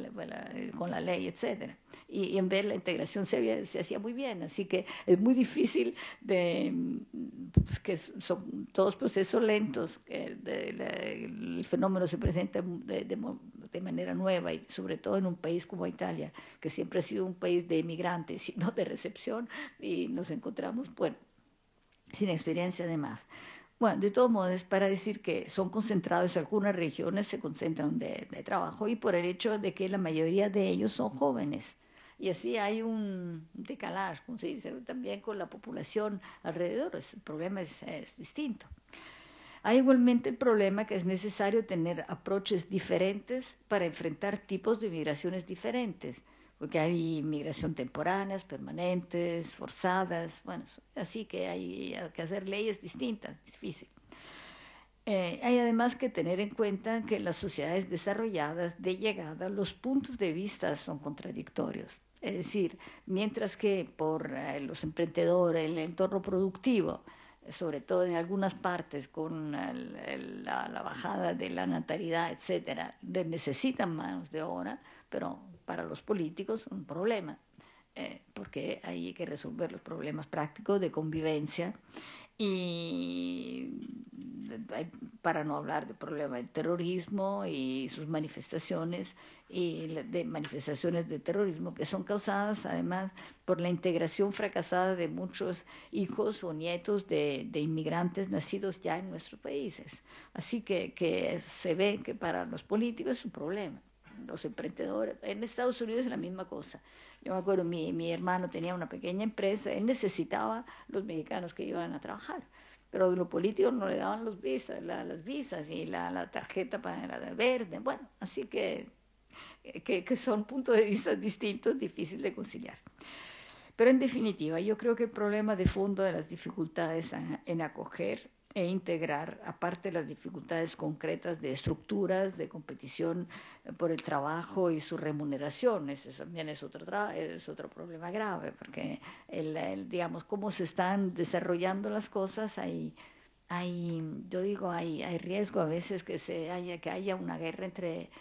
ley, etcétera. Y en ver la integración se hacía muy bien, así que es muy difícil que son todos procesos lentos, que el fenómeno se presenta de manera nueva, y sobre todo en un país como Italia, que siempre ha sido un país de emigrantes y no de recepción, y nos encontramos, bueno, sin experiencia además. Bueno, de todos modos, es para decir que son concentrados en algunas regiones, se concentran de trabajo, y por el hecho de que la mayoría de ellos son jóvenes. Y así hay un decalaje, como se dice, también con la población alrededor. El problema es distinto. Hay igualmente el problema que es necesario tener approaches diferentes para enfrentar tipos de migraciones diferentes, porque hay migración temporáneas, permanentes, forzadas, bueno, así que hay que hacer leyes distintas, difícil. Hay además que tener en cuenta que en las sociedades desarrolladas de llegada los puntos de vista son contradictorios. Es decir, mientras que por los emprendedores, el entorno productivo, sobre todo en algunas partes con la bajada de la natalidad, etcétera, necesitan manos de obra, pero para los políticos es un problema, porque hay que resolver los problemas prácticos de convivencia, y para no hablar del problema del terrorismo y sus manifestaciones, y de manifestaciones de terrorismo que son causadas además por la integración fracasada de muchos hijos o nietos de inmigrantes nacidos ya en nuestros países. Así que se ve que para los políticos es un problema. Los emprendedores, en Estados Unidos es la misma cosa. Yo me acuerdo, mi hermano tenía una pequeña empresa, él necesitaba los mexicanos que iban a trabajar, pero los políticos no le daban las visas y la tarjeta para la verde. Bueno, así que son puntos de vista distintos, difícil de conciliar. Pero en definitiva, yo creo que el problema de fondo de las dificultades en acoger e integrar, aparte de las dificultades concretas de estructuras, de competición por el trabajo y su remuneración, ese también es otro problema grave, porque digamos, cómo se están desarrollando las cosas, hay riesgo a veces que haya una guerra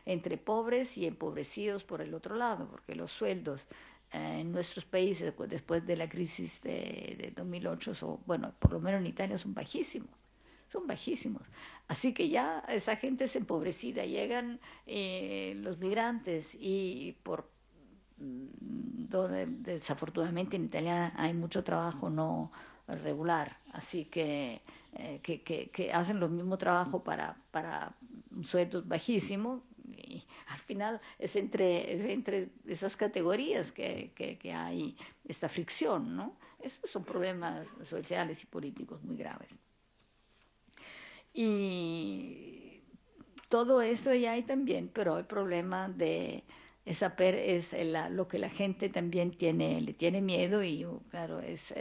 entre pobres y empobrecidos por el otro lado, porque los sueldos en nuestros países, pues, después de la crisis de 2008, bueno, por lo menos en Italia son bajísimos. Así que ya esa gente es empobrecida, llegan los migrantes, y donde desafortunadamente en Italia hay mucho trabajo no regular, así que hacen lo mismo trabajo para sueldos bajísimos, y al final es entre esas categorías que hay esta fricción, ¿no? Esos son problemas sociales y políticos muy graves. Y todo eso ya hay también, pero el problema de lo que la gente también le tiene miedo, y claro, es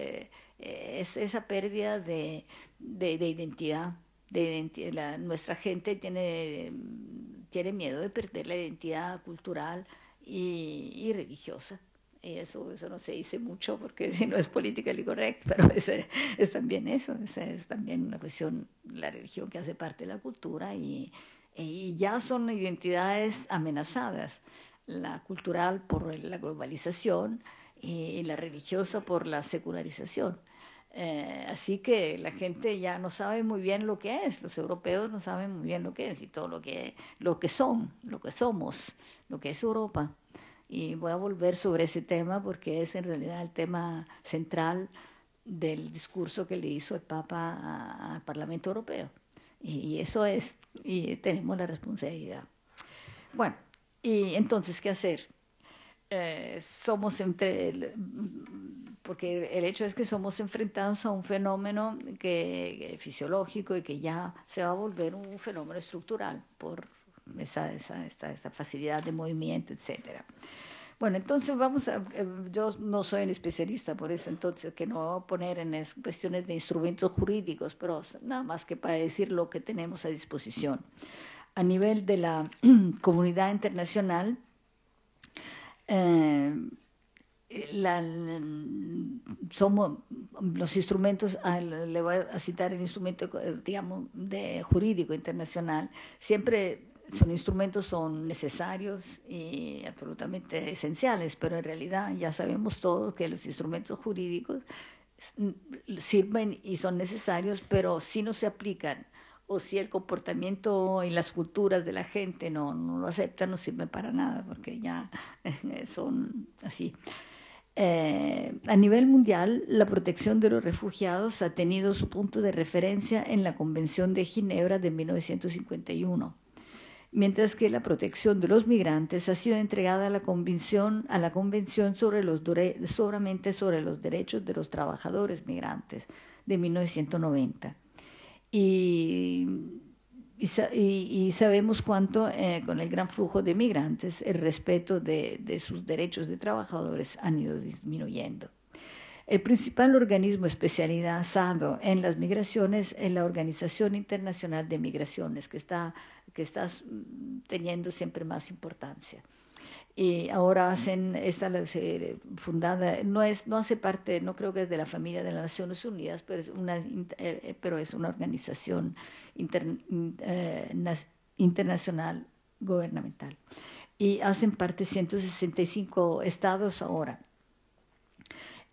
esa pérdida de identidad. Nuestra gente tiene miedo de perder la identidad cultural y religiosa. Y eso no se dice mucho porque si no es politically correct, pero es también eso, es también una cuestión, la religión que hace parte de la cultura, y ya son identidades amenazadas, la cultural por la globalización y la religiosa por la secularización. Así que la gente ya no sabe muy bien lo que es, los europeos no saben muy bien lo que es, y todo lo que somos, lo que es Europa. Y voy a volver sobre ese tema porque es en realidad el tema central del discurso que le hizo el Papa al Parlamento Europeo. Y eso es, y tenemos la responsabilidad. Bueno, y entonces, ¿qué hacer? Porque el hecho es que somos enfrentados a un fenómeno fisiológico, y que ya se va a volver un fenómeno estructural por esta facilidad de movimiento, etcétera. Bueno, entonces yo no soy un especialista, por eso entonces que no voy a poner en cuestiones de instrumentos jurídicos, pero nada más que para decir lo que tenemos a disposición. A nivel de la comunidad internacional, somos los instrumentos, le voy a citar el instrumento, digamos, jurídico internacional, siempre son instrumentos, son necesarios y absolutamente esenciales, pero en realidad ya sabemos todos que los instrumentos jurídicos sirven y son necesarios, pero si no se aplican o si el comportamiento y las culturas de la gente no lo aceptan, no sirven para nada, porque ya son así. A nivel mundial, la protección de los refugiados ha tenido su punto de referencia en la Convención de Ginebra de 1951, mientras que la protección de los migrantes ha sido entregada a la Convención solamente sobre los derechos de los trabajadores migrantes de 1990. Y sabemos cuánto, con el gran flujo de migrantes, el respeto de sus derechos de trabajadores han ido disminuyendo. El principal organismo especializado en las migraciones es la Organización Internacional de Migraciones, que está teniendo siempre más importancia. Y ahora fundada, no hace parte, no creo que es de la familia de las Naciones Unidas, pero es una organización internacional gubernamental. Y hacen parte 165 estados ahora.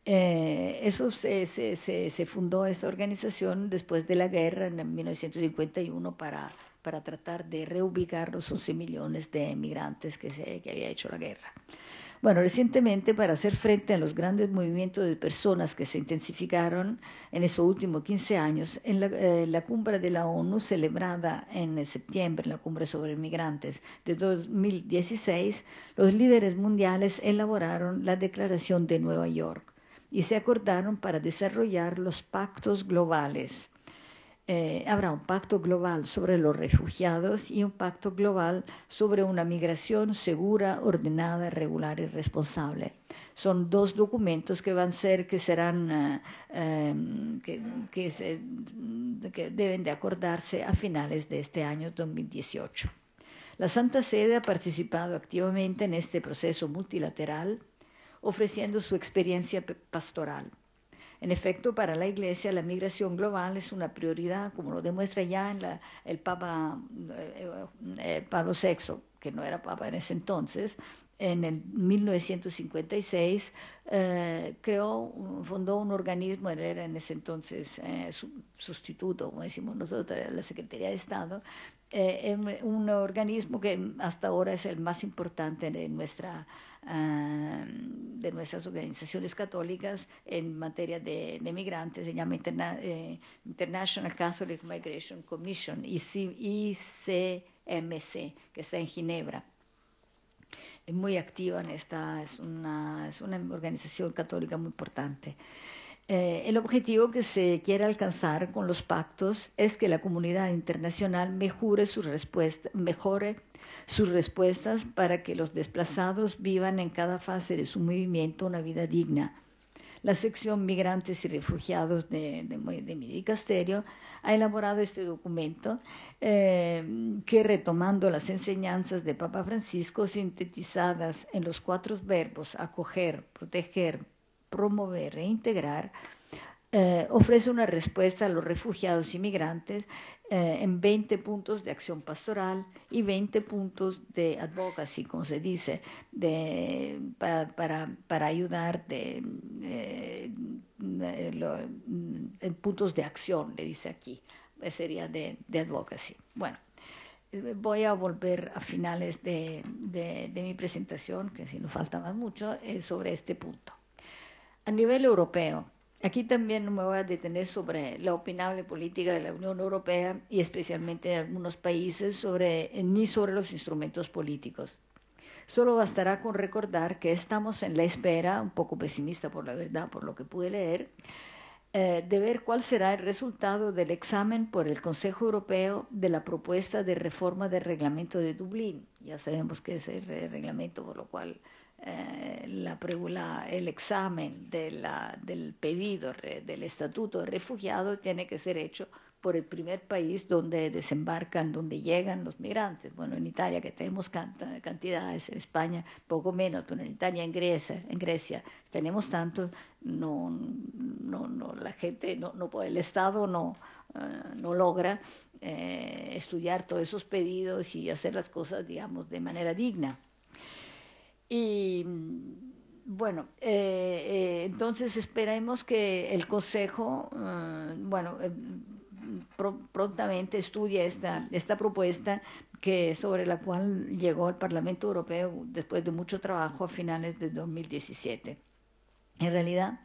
Se fundó esta organización después de la guerra en 1951 para tratar de reubicar los 11 millones de migrantes que había hecho la guerra. Bueno, recientemente, para hacer frente a los grandes movimientos de personas que se intensificaron en estos últimos 15 años, en la cumbre de la ONU celebrada en septiembre, la cumbre sobre migrantes de 2016, los líderes mundiales elaboraron la Declaración de Nueva York y se acordaron para desarrollar los pactos globales. Habrá un pacto global sobre los refugiados y un pacto global sobre una migración segura, ordenada, regular y responsable. Son dos documentos que deben de acordarse a finales de este año 2018. La Santa Sede ha participado activamente en este proceso multilateral, ofreciendo su experiencia pastoral. En efecto, para la Iglesia la migración global es una prioridad, como lo demuestra ya el Papa Pablo VI, que no era Papa en ese entonces. En el 1956 fundó un organismo, él era en ese entonces sustituto, como decimos nosotros, de la Secretaría de Estado, un organismo que hasta ahora es el más importante de nuestras organizaciones católicas en materia de migrantes. Se llama International Catholic Migration Commission, ICMC, que está en Ginebra. Es muy activa es una organización católica muy importante. El objetivo que se quiere alcanzar con los pactos es que la comunidad internacional mejore sus respuestas para que los desplazados vivan en cada fase de su movimiento una vida digna. La sección Migrantes y Refugiados de mi dicasterio ha elaborado este documento que, retomando las enseñanzas de Papa Francisco sintetizadas en los 4 verbos acoger, proteger, promover e integrar, ofrece una respuesta a los refugiados y migrantes en 20 puntos de acción pastoral y 20 puntos de advocacy, como se dice, para ayudar en puntos de acción, le dice aquí, sería de advocacy. Bueno, voy a volver a finales de mi presentación, que si no falta más mucho, sobre este punto. A nivel europeo, aquí también no me voy a detener sobre la opinable política de la Unión Europea y especialmente de algunos países ni sobre los instrumentos políticos. Solo bastará con recordar que estamos en la espera, un poco pesimista por la verdad, por lo que pude leer, de ver cuál será el resultado del examen por el Consejo Europeo de la propuesta de reforma del reglamento de Dublín. Ya sabemos que es el reglamento por lo cual el examen del pedido del estatuto de refugiado tiene que ser hecho por el primer país donde desembarcan, donde llegan los migrantes. Bueno, en Italia que tenemos cantidades, en España poco menos, pero en Italia, en Grecia tenemos tantos, la gente, el Estado no logra estudiar todos esos pedidos y hacer las cosas, digamos, de manera digna. Y bueno, entonces esperemos que el Consejo, prontamente estudie esta propuesta sobre la cual llegó el Parlamento Europeo después de mucho trabajo a finales de 2017. En realidad,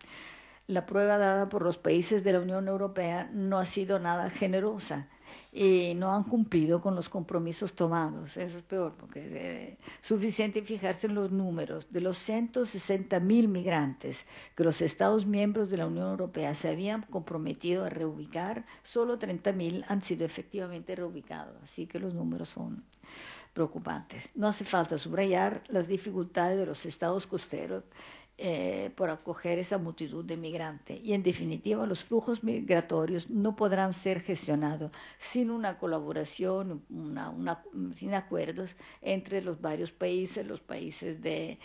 la prueba dada por los países de la Unión Europea no ha sido nada generosa y no han cumplido con los compromisos tomados. Eso es peor, porque es suficiente fijarse en los números. De los 160.000 migrantes que los Estados miembros de la Unión Europea se habían comprometido a reubicar, solo 30.000 han sido efectivamente reubicados. Así que los números son preocupantes. No hace falta subrayar las dificultades de los estados costeros por acoger esa multitud de migrantes. Y en definitiva, los flujos migratorios no podrán ser gestionados sin una colaboración, sin acuerdos entre los varios países, los países de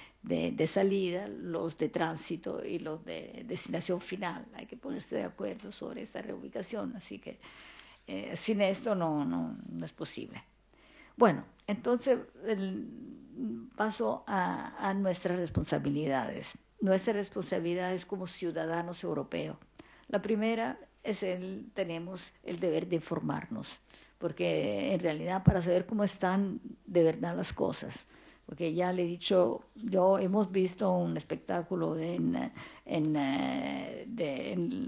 salida, los de tránsito y los de destinación final. Hay que ponerse de acuerdo sobre esa reubicación, así que sin esto no es posible. Bueno, entonces paso a nuestras responsabilidades. Nuestras responsabilidades como ciudadanos europeos. La primera es tenemos el deber de informarnos, porque en realidad para saber cómo están de verdad las cosas, porque ya le he dicho, hemos visto un espectáculo en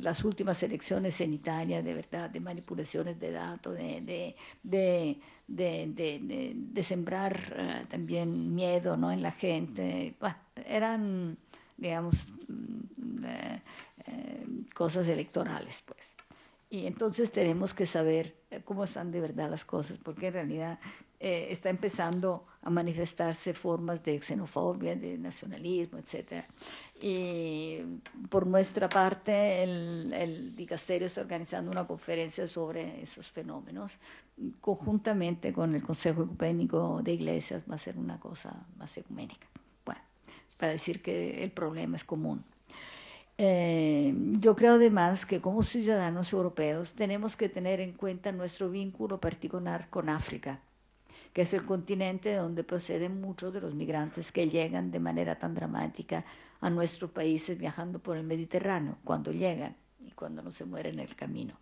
las últimas elecciones en Italia, de verdad, de manipulaciones de datos, de sembrar también miedo, ¿no?, en la gente. Bueno, eran, digamos, cosas electorales, pues. Y entonces tenemos que saber cómo están de verdad las cosas, porque en realidad está empezando a manifestarse formas de xenofobia, de nacionalismo, etc. Y por nuestra parte, el dicasterio está organizando una conferencia sobre esos fenómenos, conjuntamente con el Consejo Ecuménico de Iglesias. Va a ser una cosa más ecuménica. Bueno, para decir que el problema es común. Yo creo además que como ciudadanos europeos tenemos que tener en cuenta nuestro vínculo particular con África, que es el continente donde proceden muchos de los migrantes que llegan de manera tan dramática a nuestros países viajando por el Mediterráneo, cuando llegan y cuando no se mueren en el camino.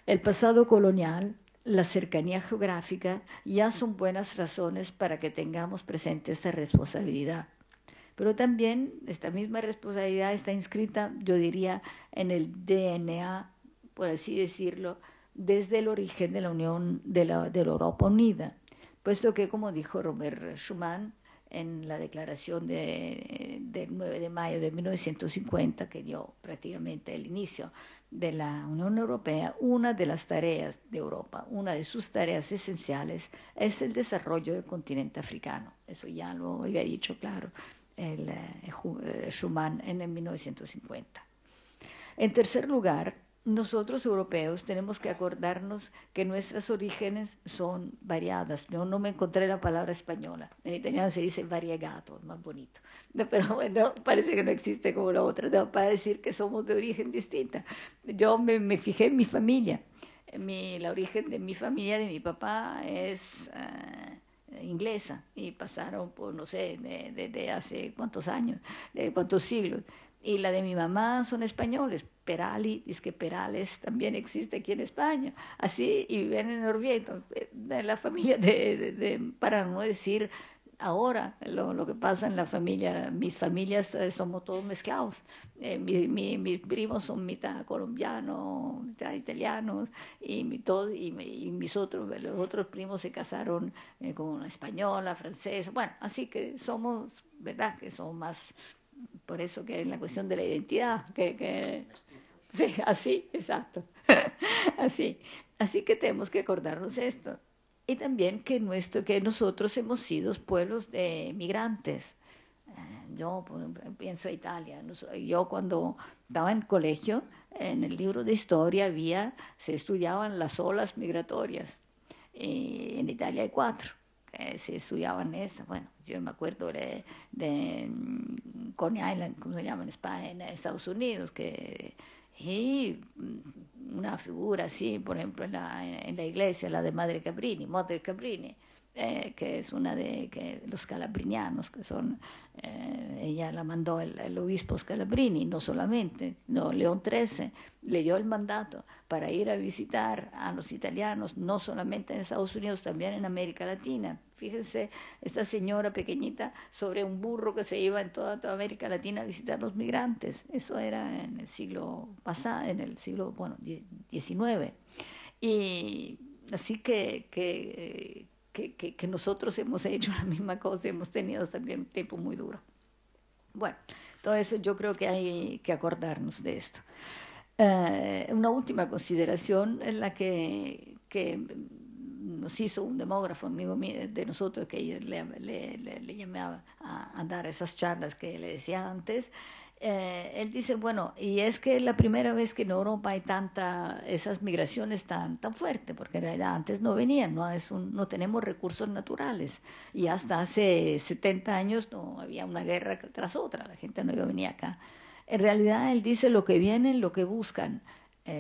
El pasado colonial, la cercanía geográfica ya son buenas razones para que tengamos presente esta responsabilidad. Pero también esta misma responsabilidad está inscrita, yo diría, en el DNA, por así decirlo, desde el origen de la Unión de la Europa Unida, puesto que, como dijo Robert Schuman en la declaración del 9 de mayo de 1950, que dio prácticamente el inicio de la Unión Europea, una de las tareas de Europa, una de sus tareas esenciales es el desarrollo del continente africano. Eso ya lo había dicho, claro, Schuman en el 1950. En tercer lugar, nosotros europeos tenemos que acordarnos que nuestros orígenes son variadas. Yo no me encontré la palabra española. En italiano se dice variegato, más bonito. Pero bueno, parece que no existe como la otra, para decir que somos de origen distinta. Yo me fijé en mi familia. El origen de mi familia, de mi papá, es inglesa y pasaron por, no sé, de hace cuántos años, de cuántos siglos. Y la de mi mamá son españoles. Perali, dice que Perales también existe aquí en España. Así, y viven en Orvieto, de la familia para no decir ahora lo que pasa en la familia. Mis familias somos todos mezclados. Mis primos son mitad colombianos, mitad italianos, y los otros primos se casaron con una española, francesa. Bueno, así que somos, ¿verdad?, que somos más. Por eso que es la cuestión de la identidad, sí, así, exacto, así que tenemos que acordarnos esto. Y también que nosotros hemos sido pueblos de migrantes. Yo pues, pienso a Italia. Yo cuando estaba en el colegio, en el libro de historia se estudiaban las olas migratorias. Y en Italia hay 4. Se estudiaban esas. Bueno, yo me acuerdo de Coney Island, ¿cómo se llama en España, en Estados Unidos? Y una figura así, por ejemplo, en la iglesia, la de Mother Cabrini, que es una de los calabrinianos, que son, ella la mandó el obispo Scalabrini, no solamente, no, León XIII le dio el mandato para ir a visitar a los italianos, no solamente en Estados Unidos, también en América Latina. Fíjense, esta señora pequeñita sobre un burro que se iba en toda América Latina a visitar los migrantes. Eso era en el siglo pasado, en el siglo, bueno, XIX. Y así que nosotros hemos hecho la misma cosa, hemos tenido también un tiempo muy duro. Bueno, todo eso yo creo que hay que acordarnos de esto. Una última consideración en la que nos hizo un demógrafo amigo mío de nosotros, que le llamaba a dar esas charlas que le decía antes. Él dice, bueno, y es que es la primera vez que en Europa hay esas migraciones tan fuertes, porque en realidad antes no venían, no tenemos recursos naturales, y hasta hace 70 años no había una guerra tras otra, la gente no iba a venir acá. En realidad él dice lo que vienen, lo que buscan.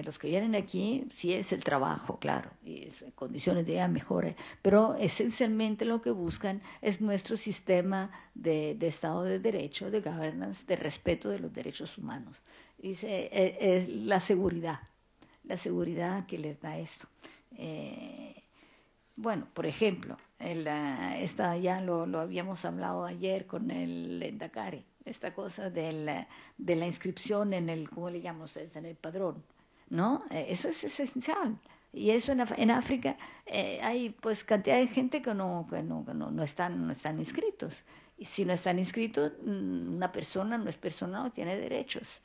Los que vienen aquí sí es el trabajo, claro, y condiciones de vida mejores, pero esencialmente lo que buscan es nuestro sistema de Estado de Derecho, de governance, de respeto de los derechos humanos. Dice, es la seguridad que les da esto. Bueno, por ejemplo, ya lo habíamos hablado ayer con el Endacari, esta cosa de la inscripción ¿cómo le llamamos? En el padrón, ¿no? Eso es esencial. Y eso en África hay pues cantidad de gente que no están inscritos. Y si no están inscritos, una persona no es persona, no tiene derechos.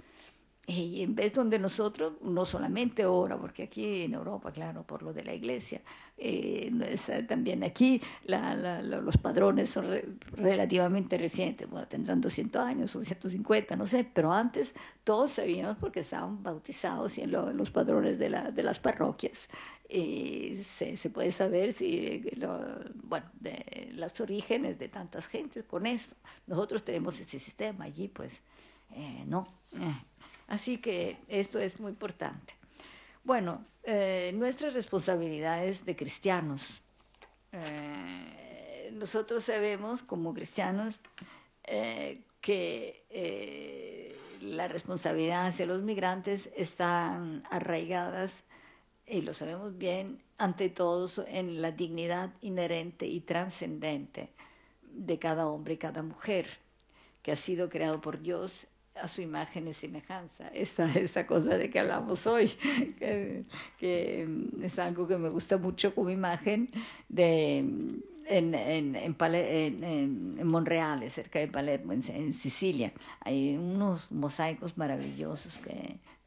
Y en vez donde nosotros, no solamente ahora, porque aquí en Europa, claro, por lo de la iglesia, también aquí los padrones son relativamente recientes, bueno, tendrán 200 años o 150, no sé, pero antes todos sabíamos porque estaban bautizados en los padrones de las parroquias. Y se puede saber bueno, de los orígenes de tantas gentes con esto. Nosotros tenemos ese sistema allí, pues no. Así que esto es muy importante. Bueno, nuestras responsabilidades de cristianos. Nosotros sabemos como cristianos que la responsabilidad hacia los migrantes están arraigadas, y lo sabemos bien, ante todo en la dignidad inherente y trascendente de cada hombre y cada mujer, que ha sido creado por Dios a su imagen y semejanza. Esa cosa de que hablamos hoy, que es algo que me gusta mucho como imagen en Monreale, cerca de Palermo, en Sicilia. Hay unos mosaicos maravillosos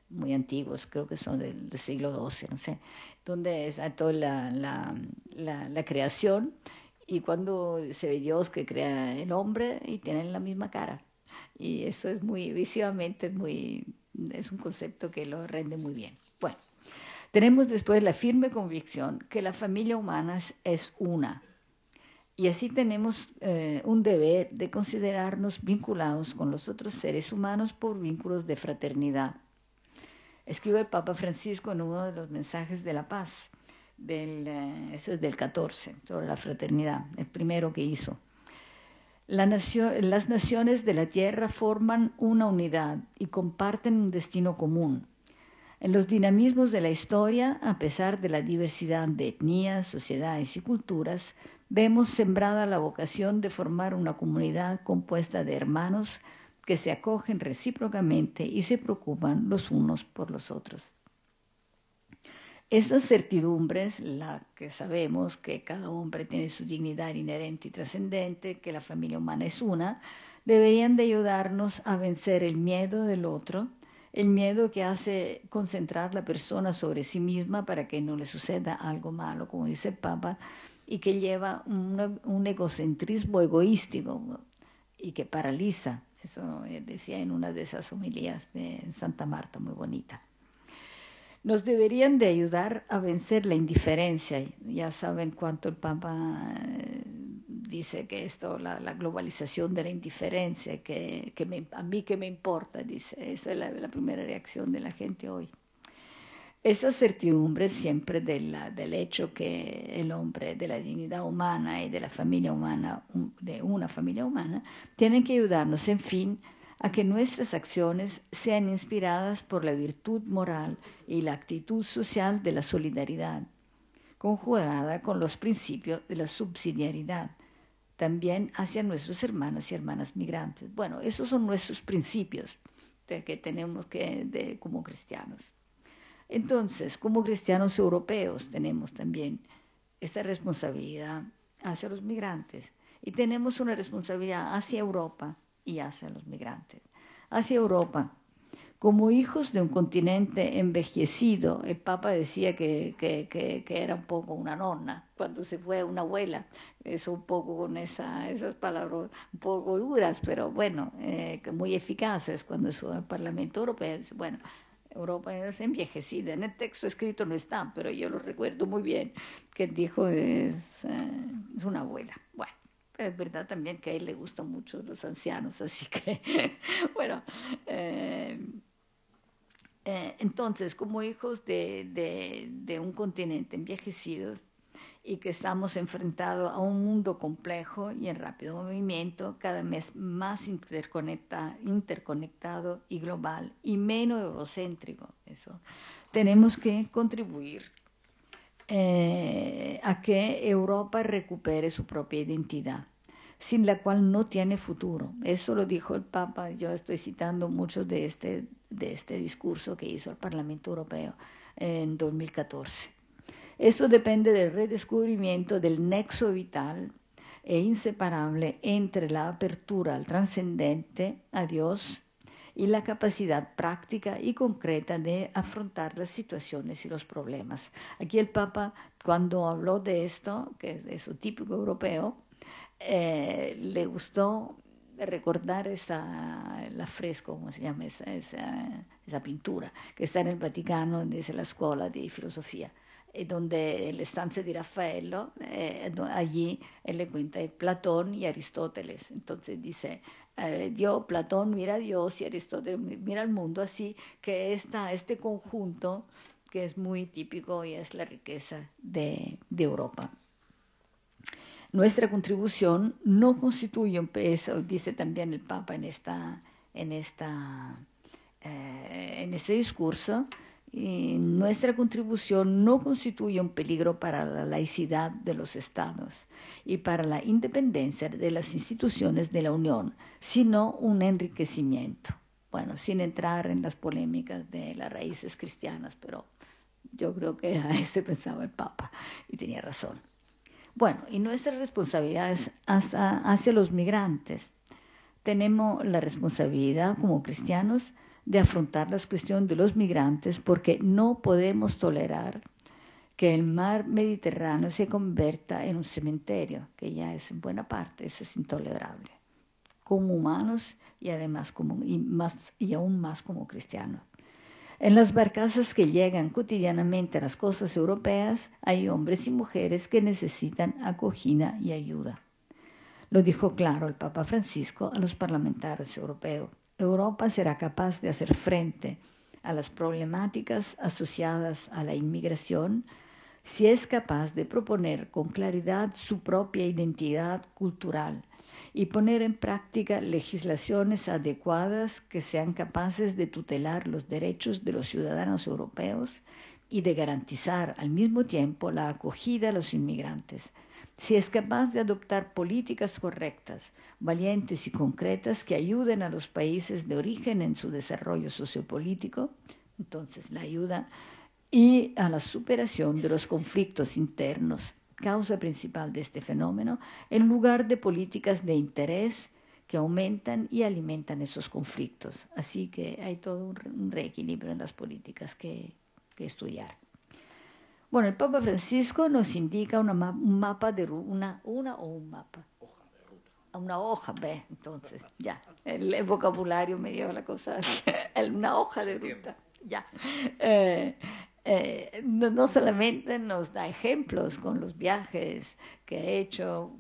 muy antiguos, creo que son del siglo XII, no sé, donde está toda la creación, y cuando se ve Dios que crea el hombre y tienen la misma cara. Y eso es visivamente es un concepto que lo rende muy bien. Bueno, tenemos después la firme convicción que la familia humana es una. Y así tenemos un deber de considerarnos vinculados con los otros seres humanos por vínculos de fraternidad. Escribe el Papa Francisco en uno de los mensajes de la paz, eso es del 14, sobre la fraternidad, el primero que hizo. Las naciones de la tierra forman una unidad y comparten un destino común. En los dinamismos de la historia, a pesar de la diversidad de etnias, sociedades y culturas, vemos sembrada la vocación de formar una comunidad compuesta de hermanos que se acogen recíprocamente y se preocupan los unos por los otros. Estas certidumbres, la que sabemos que cada hombre tiene su dignidad inherente y trascendente, que la familia humana es una, deberían de ayudarnos a vencer el miedo del otro, el miedo que hace concentrar la persona sobre sí misma para que no le suceda algo malo, como dice el Papa, y que lleva un egocentrismo egoístico. y que paraliza. Eso decía en una de esas homilías de Santa Marta, muy bonita. Nos deberían de ayudar a vencer la indiferencia. Ya saben cuánto el Papa dice que esto, la globalización de la indiferencia, a mí que me importa, dice. Esa es la primera reacción de la gente hoy. Esa certidumbre siempre del hecho que el hombre, de la dignidad humana y de la familia humana, de una familia humana, tienen que ayudarnos, en fin, a que nuestras acciones sean inspiradas por la virtud moral y la actitud social de la solidaridad, conjugada con los principios de la subsidiariedad, también hacia nuestros hermanos y hermanas migrantes. Bueno, esos son nuestros principios que tenemos como cristianos. Entonces, como cristianos europeos tenemos también esta responsabilidad hacia los migrantes y tenemos una responsabilidad hacia Europa y hacia los migrantes. Hacia Europa, como hijos de un continente envejecido, el Papa decía que era un poco una nonna cuando se fue una abuela, eso un poco con esas palabras un poco duras, pero bueno, muy eficaces cuando sube al Parlamento Europeo. Dice, bueno, Europa es envejecida. En el texto escrito no está, pero yo lo recuerdo muy bien, que dijo es una abuela. Bueno, es verdad también que a él le gustan mucho los ancianos, así que, bueno, entonces, como hijos de un continente envejecido y que estamos enfrentados a un mundo complejo y en rápido movimiento, cada vez más interconectado y global y menos eurocéntrico. Eso. Tenemos que contribuir a que Europa recupere su propia identidad, sin la cual no tiene futuro. Eso lo dijo el Papa. Yo estoy citando mucho de este discurso que hizo el Parlamento Europeo en 2014. Eso depende del redescubrimiento del nexo vital e inseparable entre la apertura al trascendente, a Dios, y la capacidad práctica y concreta de afrontar las situaciones y los problemas. Aquí el Papa, cuando habló de esto, que es eso típico europeo, le gustó recordar la fresco, ¿cómo se llama? Esa pintura que está en el Vaticano, dice la Escuela di Filosofía, donde le stanze di Raffaello, allí él le cuenta de Platón y Aristóteles. Entonces dice, Platón mira a Dios y Aristóteles mira al mundo, así que este conjunto que es muy típico y es la riqueza de Europa. Nuestra contribución no constituye un peso, dice también el Papa en este discurso, y nuestra contribución no constituye un peligro para la laicidad de los estados y para la independencia de las instituciones de la Unión, sino un enriquecimiento. Bueno, sin entrar en las polémicas de las raíces cristianas, pero yo creo que a este pensaba el Papa y tenía razón. Bueno, y nuestras responsabilidades hacia los migrantes. Tenemos la responsabilidad como cristianos de afrontar la cuestión de los migrantes porque no podemos tolerar que el mar Mediterráneo se convierta en un cementerio, que ya es en buena parte, eso es intolerable, como humanos y además y aún más como cristianos. En las barcazas que llegan cotidianamente a las costas europeas hay hombres y mujeres que necesitan acogida y ayuda. Lo dijo claro el Papa Francisco a los parlamentarios europeos. Europa será capaz de hacer frente a las problemáticas asociadas a la inmigración si es capaz de proponer con claridad su propia identidad cultural y poner en práctica legislaciones adecuadas que sean capaces de tutelar los derechos de los ciudadanos europeos y de garantizar al mismo tiempo la acogida a los inmigrantes. Si es capaz de adoptar políticas correctas, valientes y concretas que ayuden a los países de origen en su desarrollo sociopolítico, entonces la ayuda y a la superación de los conflictos internos, causa principal de este fenómeno, en lugar de políticas de interés que aumentan y alimentan esos conflictos. Así que hay todo un reequilibrio en las políticas que estudiar. Bueno, el Papa Francisco nos indica un mapa de una o un mapa. una hoja, ve, entonces, ya, el vocabulario me dio la cosa, una hoja de ruta, ya. No solamente nos da ejemplos con los viajes que ha hecho,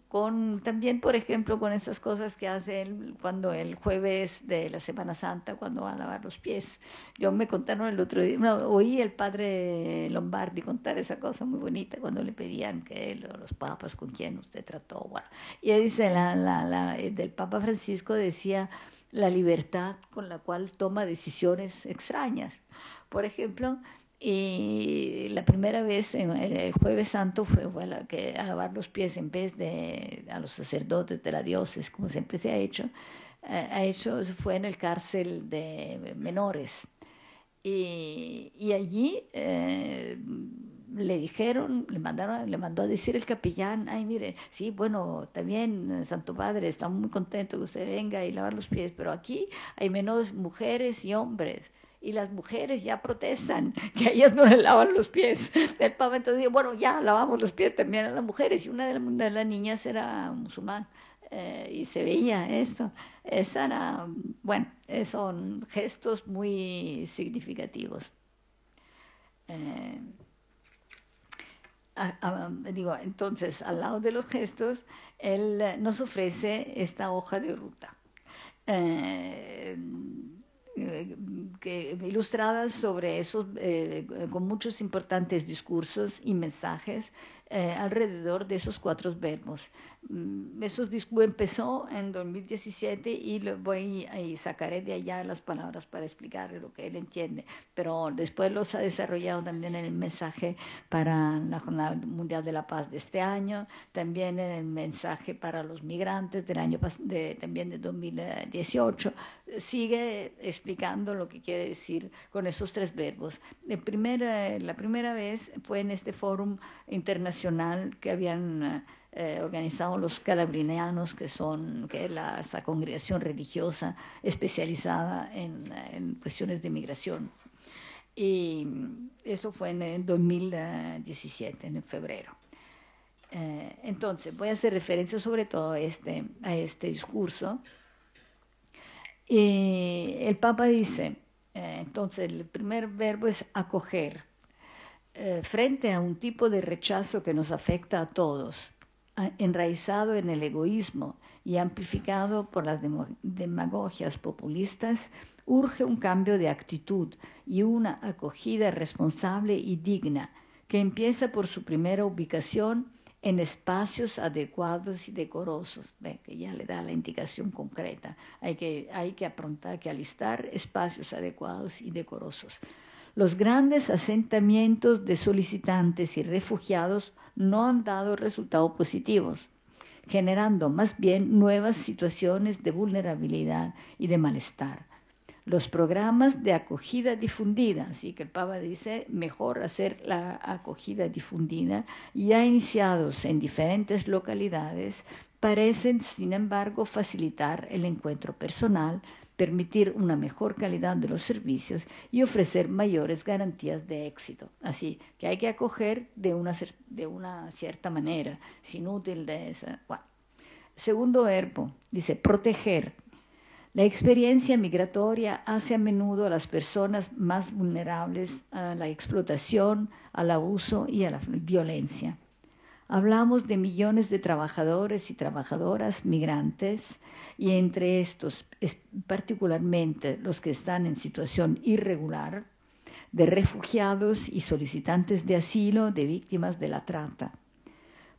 también, por ejemplo, con estas cosas que hace él cuando el jueves de la Semana Santa, cuando va a lavar los pies. Yo me contaron el otro día, oí el padre Lombardi contar esa cosa muy bonita cuando le pedían que los papas con quien usted trató. Bueno, y él dice, del Papa Francisco decía la libertad con la cual toma decisiones extrañas. Por ejemplo, y la primera vez, en el Jueves Santo, fue que a lavar los pies en vez de a los sacerdotes de la diócesis, como siempre se ha hecho, fue en el cárcel de menores. Y allí le mandó a decir el capellán, ay, mire, sí, bueno, también, Santo Padre, estamos muy contentos que usted venga y lavar los pies, pero aquí hay menos mujeres y hombres. Y las mujeres ya protestan que a ellas no les lavan los pies. El Papa entonces dijo, bueno, ya lavamos los pies también a las mujeres. Y una de las niñas era musulmán. Y se veía esto. Bueno, son gestos muy significativos. Digo, entonces, al lado de los gestos, él nos ofrece esta hoja de ruta. Ilustradas sobre esos, con muchos importantes discursos y mensajes alrededor de esos 4 verbos. Empezó en 2017 y sacaré de allá las palabras para explicarle lo que él entiende, pero después los ha desarrollado también en el mensaje para la Jornada Mundial de la Paz de este año, también en el mensaje para los migrantes del año también de 2018. Sigue explicando lo que quiere decir con esos 3 verbos. La primera vez fue en este fórum internacional que habían organizado los calabrinianos, que es esa congregación religiosa especializada en cuestiones de migración. Y eso fue en 2017, en febrero. Entonces, voy a hacer referencia sobre todo a este discurso. Y el Papa dice, entonces el primer verbo es acoger, frente a un tipo de rechazo que nos afecta a todos, enraizado en el egoísmo y amplificado por las demagogias populistas, urge un cambio de actitud y una acogida responsable y digna, que empieza por su primera ubicación en espacios adecuados y decorosos. Que ya le da la indicación concreta. Hay que aprontar, que alistar espacios adecuados y decorosos. Los grandes asentamientos de solicitantes y refugiados no han dado resultados positivos, generando más bien nuevas situaciones de vulnerabilidad y de malestar. Los programas de acogida difundida, así que el Papa dice, mejor hacer la acogida difundida, ya iniciados en diferentes localidades, parecen, sin embargo, facilitar el encuentro personal, permitir una mejor calidad de los servicios y ofrecer mayores garantías de éxito. Así que hay que acoger de una cierta manera, es inútil de esa. Bueno. Segundo verbo, dice proteger. La experiencia migratoria hace a menudo a las personas más vulnerables a la explotación, al abuso y a la violencia. Hablamos de millones de trabajadores y trabajadoras migrantes y entre estos, particularmente los que están en situación irregular, de refugiados y solicitantes de asilo, de víctimas de la trata.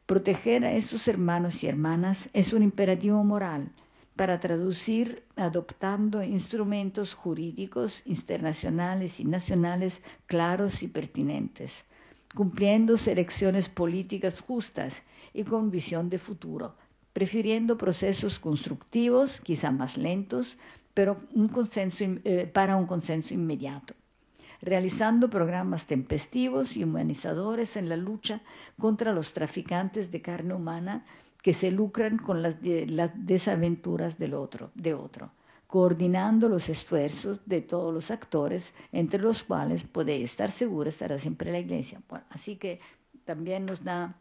Proteger a estos hermanos y hermanas es un imperativo moral para traducir adoptando instrumentos jurídicos internacionales y nacionales claros y pertinentes, cumpliendo selecciones políticas justas y con visión de futuro, prefiriendo procesos constructivos, quizá más lentos, pero para un consenso inmediato, realizando programas tempestivos y humanizadores en la lucha contra los traficantes de carne humana que se lucran con las desaventuras de otro, coordinando los esfuerzos de todos los actores, entre los cuales puede estar segura estará siempre la Iglesia. Bueno, así que también nos da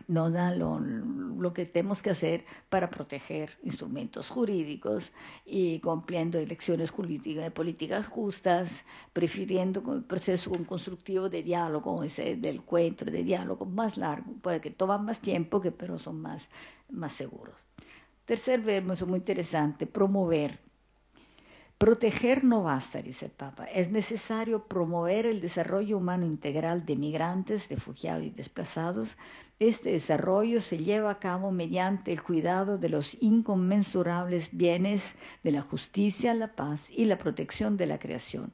nos da lo que tenemos que hacer para proteger instrumentos jurídicos y cumpliendo elecciones políticas justas, prefiriendo el proceso constructivo de diálogo, ese del encuentro, de diálogo más largo, puede que toman más tiempo, pero son más seguros. Tercer verbo, es muy interesante, promover. Proteger no basta, dice el Papa. Es necesario promover el desarrollo humano integral de migrantes, refugiados y desplazados. Este desarrollo se lleva a cabo mediante el cuidado de los inconmensurables bienes de la justicia, la paz y la protección de la creación.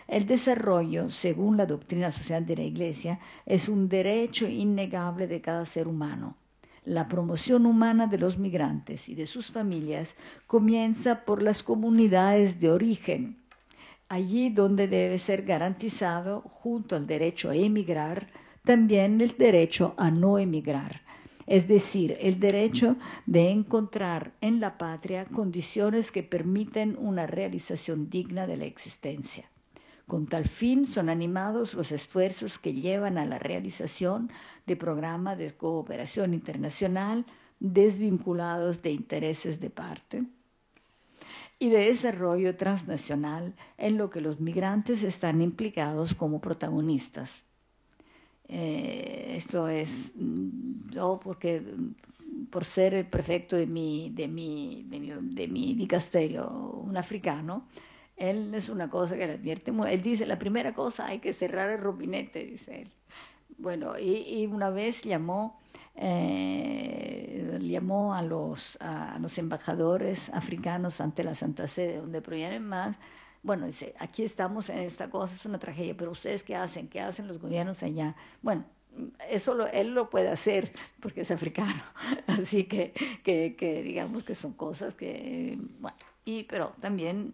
El desarrollo, según la doctrina social de la Iglesia, es un derecho innegable de cada ser humano. La promoción humana de los migrantes y de sus familias comienza por las comunidades de origen, allí donde debe ser garantizado, junto al derecho a emigrar, también el derecho a no emigrar, es decir, el derecho de encontrar en la patria condiciones que permiten una realización digna de la existencia. Con tal fin son animados los esfuerzos que llevan a la realización de programas de cooperación internacional desvinculados de intereses de parte y de desarrollo transnacional en lo que los migrantes están implicados como protagonistas. Esto es yo porque por ser el prefecto de mi dicasterio, un africano, él es una cosa que le advierte. Él dice, la primera cosa hay que cerrar el robinete, dice él. Bueno, y una vez llamó a los embajadores africanos ante la Santa Sede, donde provienen más. Bueno, dice, aquí estamos en esta cosa, es una tragedia, pero ¿ustedes qué hacen? ¿Qué hacen los gobiernos allá? Bueno, eso él lo puede hacer porque es africano. Así que digamos que son cosas que, bueno, pero también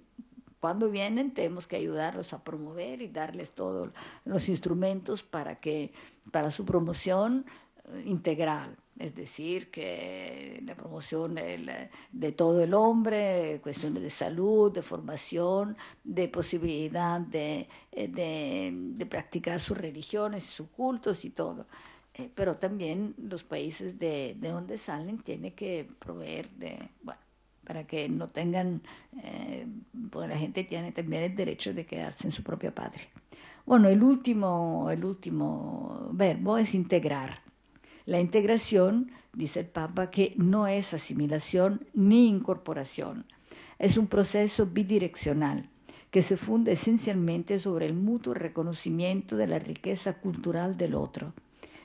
cuando vienen tenemos que ayudarlos a promover y darles todos los instrumentos para su promoción integral, es decir, que la promoción de todo el hombre, cuestiones de salud, de formación, de posibilidad de practicar sus religiones, sus cultos y todo. Pero también los países de donde salen tienen que proveer para que no tengan, porque la gente tiene también el derecho de quedarse en su propia patria. Bueno, el último verbo es integrar. La integración, dice el Papa, que no es asimilación ni incorporación. Es un proceso bidireccional que se funda esencialmente sobre el mutuo reconocimiento de la riqueza cultural del otro.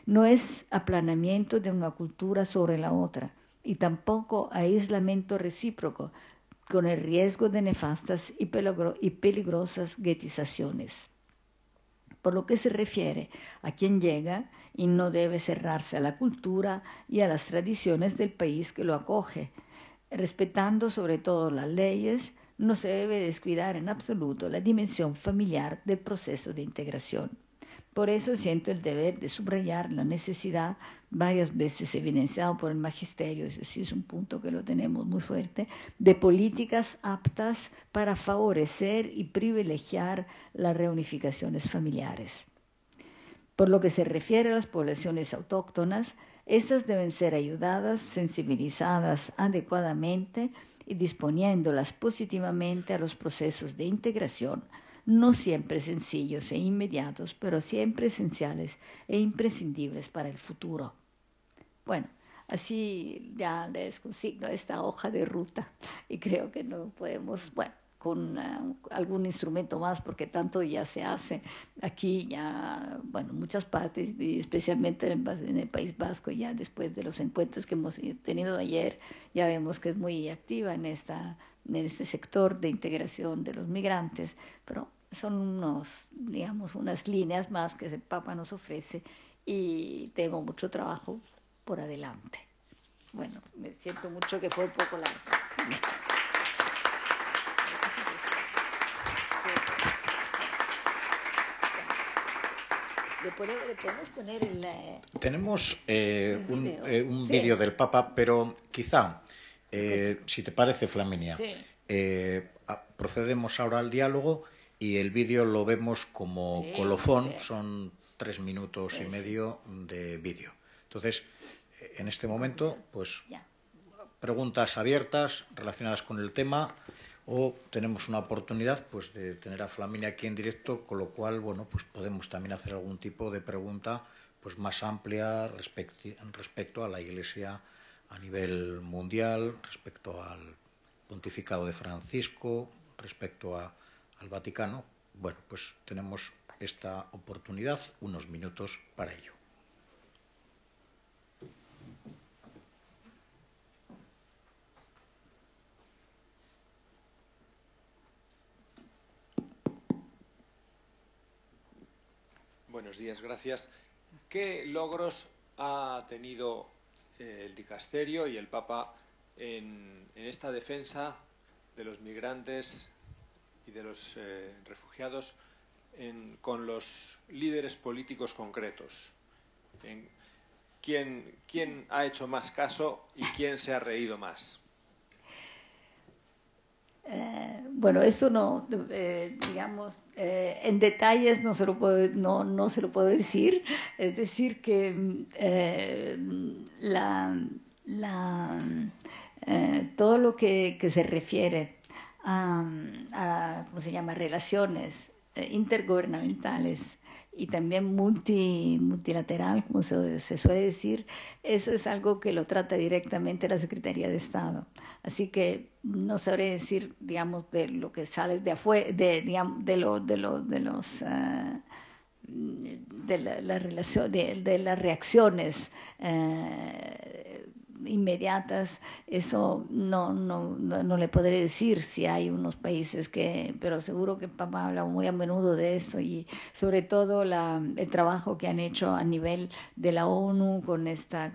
No es aplanamiento de una cultura sobre la otra y tampoco aislamiento recíproco con el riesgo de nefastas y peligrosas guetizaciones. Por lo que se refiere a quien llega y no debe cerrarse a la cultura y a las tradiciones del país que lo acoge, respetando sobre todo las leyes, no se debe descuidar en absoluto la dimensión familiar del proceso de integración. Por eso siento el deber de subrayar la necesidad, varias veces evidenciado por el magisterio, ese sí es un punto que lo tenemos muy fuerte, de políticas aptas para favorecer y privilegiar las reunificaciones familiares. Por lo que se refiere a las poblaciones autóctonas, estas deben ser ayudadas, sensibilizadas adecuadamente y disponiéndolas positivamente a los procesos de integración, no siempre sencillos e inmediatos, pero siempre esenciales e imprescindibles para el futuro. Bueno, así ya les consigno esta hoja de ruta y creo que no podemos, con algún instrumento más, porque tanto ya se hace aquí, ya, en muchas partes, y especialmente en el País Vasco, ya después de los encuentros que hemos tenido ayer, ya vemos que es muy activa en este sector de integración de los migrantes, pero son unas líneas más que el Papa nos ofrece y tengo mucho trabajo por adelante. Bueno, me siento mucho que fue un poco largo. ¿Le podemos poner Tenemos un vídeo del Papa, pero quizá, si te parece, Flaminia, sí. Procedemos ahora al diálogo y el vídeo lo vemos como colofón, sí. son 3 minutos y medio de vídeo. Entonces, en este momento, pues preguntas abiertas relacionadas con el tema, o tenemos una oportunidad pues de tener a Flaminia aquí en directo, con lo cual, bueno, pues podemos también hacer algún tipo de pregunta pues más amplia respecto a la Iglesia a nivel mundial, respecto al pontificado de Francisco, respecto al Vaticano. Bueno, pues tenemos esta oportunidad, unos minutos para ello. Buenos días, gracias. ¿Qué logros ha tenido el dicasterio y el Papa en esta defensa de los migrantes y de los refugiados con los líderes políticos concretos? ¿Quién ha hecho más caso y quién se ha reído más? Bueno, esto no, digamos, en detalles no se lo puedo decir. Es decir, que todo lo que se refiere a ¿cómo se llama?, relaciones intergubernamentales y también multilateral, como se suele decir, eso es algo que lo trata directamente la Secretaría de Estado. Así que no sabré decir, digamos, de lo que sale de afuera, de las reacciones inmediatas. Eso no le podré decir si hay unos países pero seguro que Papá habla muy a menudo de eso, y sobre todo el trabajo que han hecho a nivel de la ONU con esta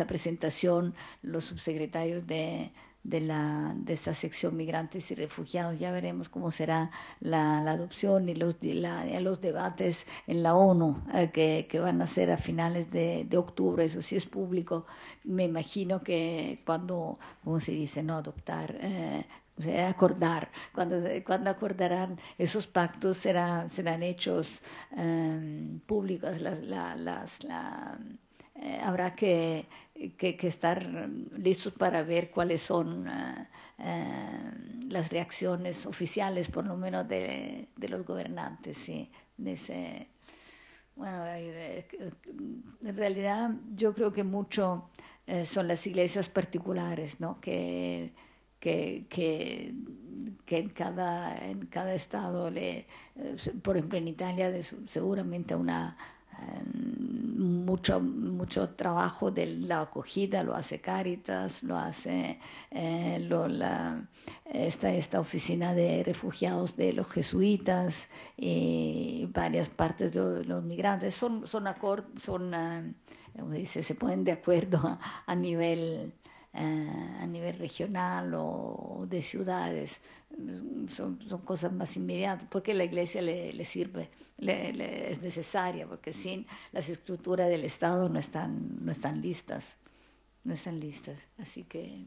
presentación los subsecretarios de esta sección migrantes y refugiados. Ya veremos cómo será la adopción y los debates en la ONU que van a ser a finales de octubre. Eso sí es público. Me imagino que cuando, ¿cómo se dice?, no adoptar, acordar, cuando acordarán esos pactos serán hechos públicos. Habrá que estar listos para ver cuáles son las reacciones oficiales, por lo menos de los gobernantes. ¿Sí? Bueno, en realidad yo creo que mucho son las iglesias particulares, ¿no?, que en cada estado, por ejemplo en Italia, seguramente mucho trabajo de la acogida lo hace Cáritas, lo hace esta oficina de refugiados de los jesuitas, y varias partes de los migrantes como dice, se ponen de acuerdo a nivel regional o de ciudades. Son cosas más inmediatas, porque la Iglesia le sirve, es necesaria, porque sin las estructuras del Estado no están listas. Así que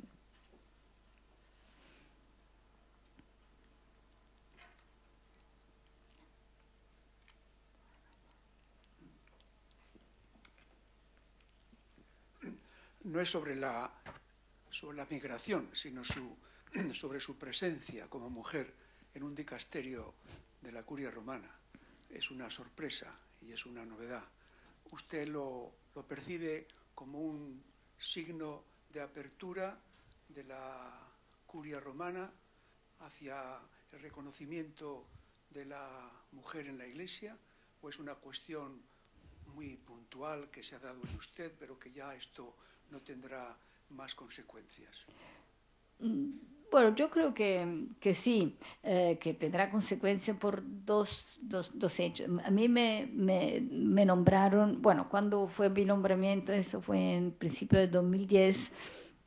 no es sobre la migración, sino sobre su presencia como mujer en un dicasterio de la Curia Romana. Es una sorpresa y es una novedad. ¿Usted lo percibe como un signo de apertura de la Curia Romana hacia el reconocimiento de la mujer en la Iglesia, o es una cuestión muy puntual que se ha dado en usted, pero que ya esto no tendrá más consecuencias? Bueno, yo creo que sí, que tendrá consecuencias por dos hechos. A mí me nombraron, bueno, cuando fue mi nombramiento, eso fue en principio de 2010,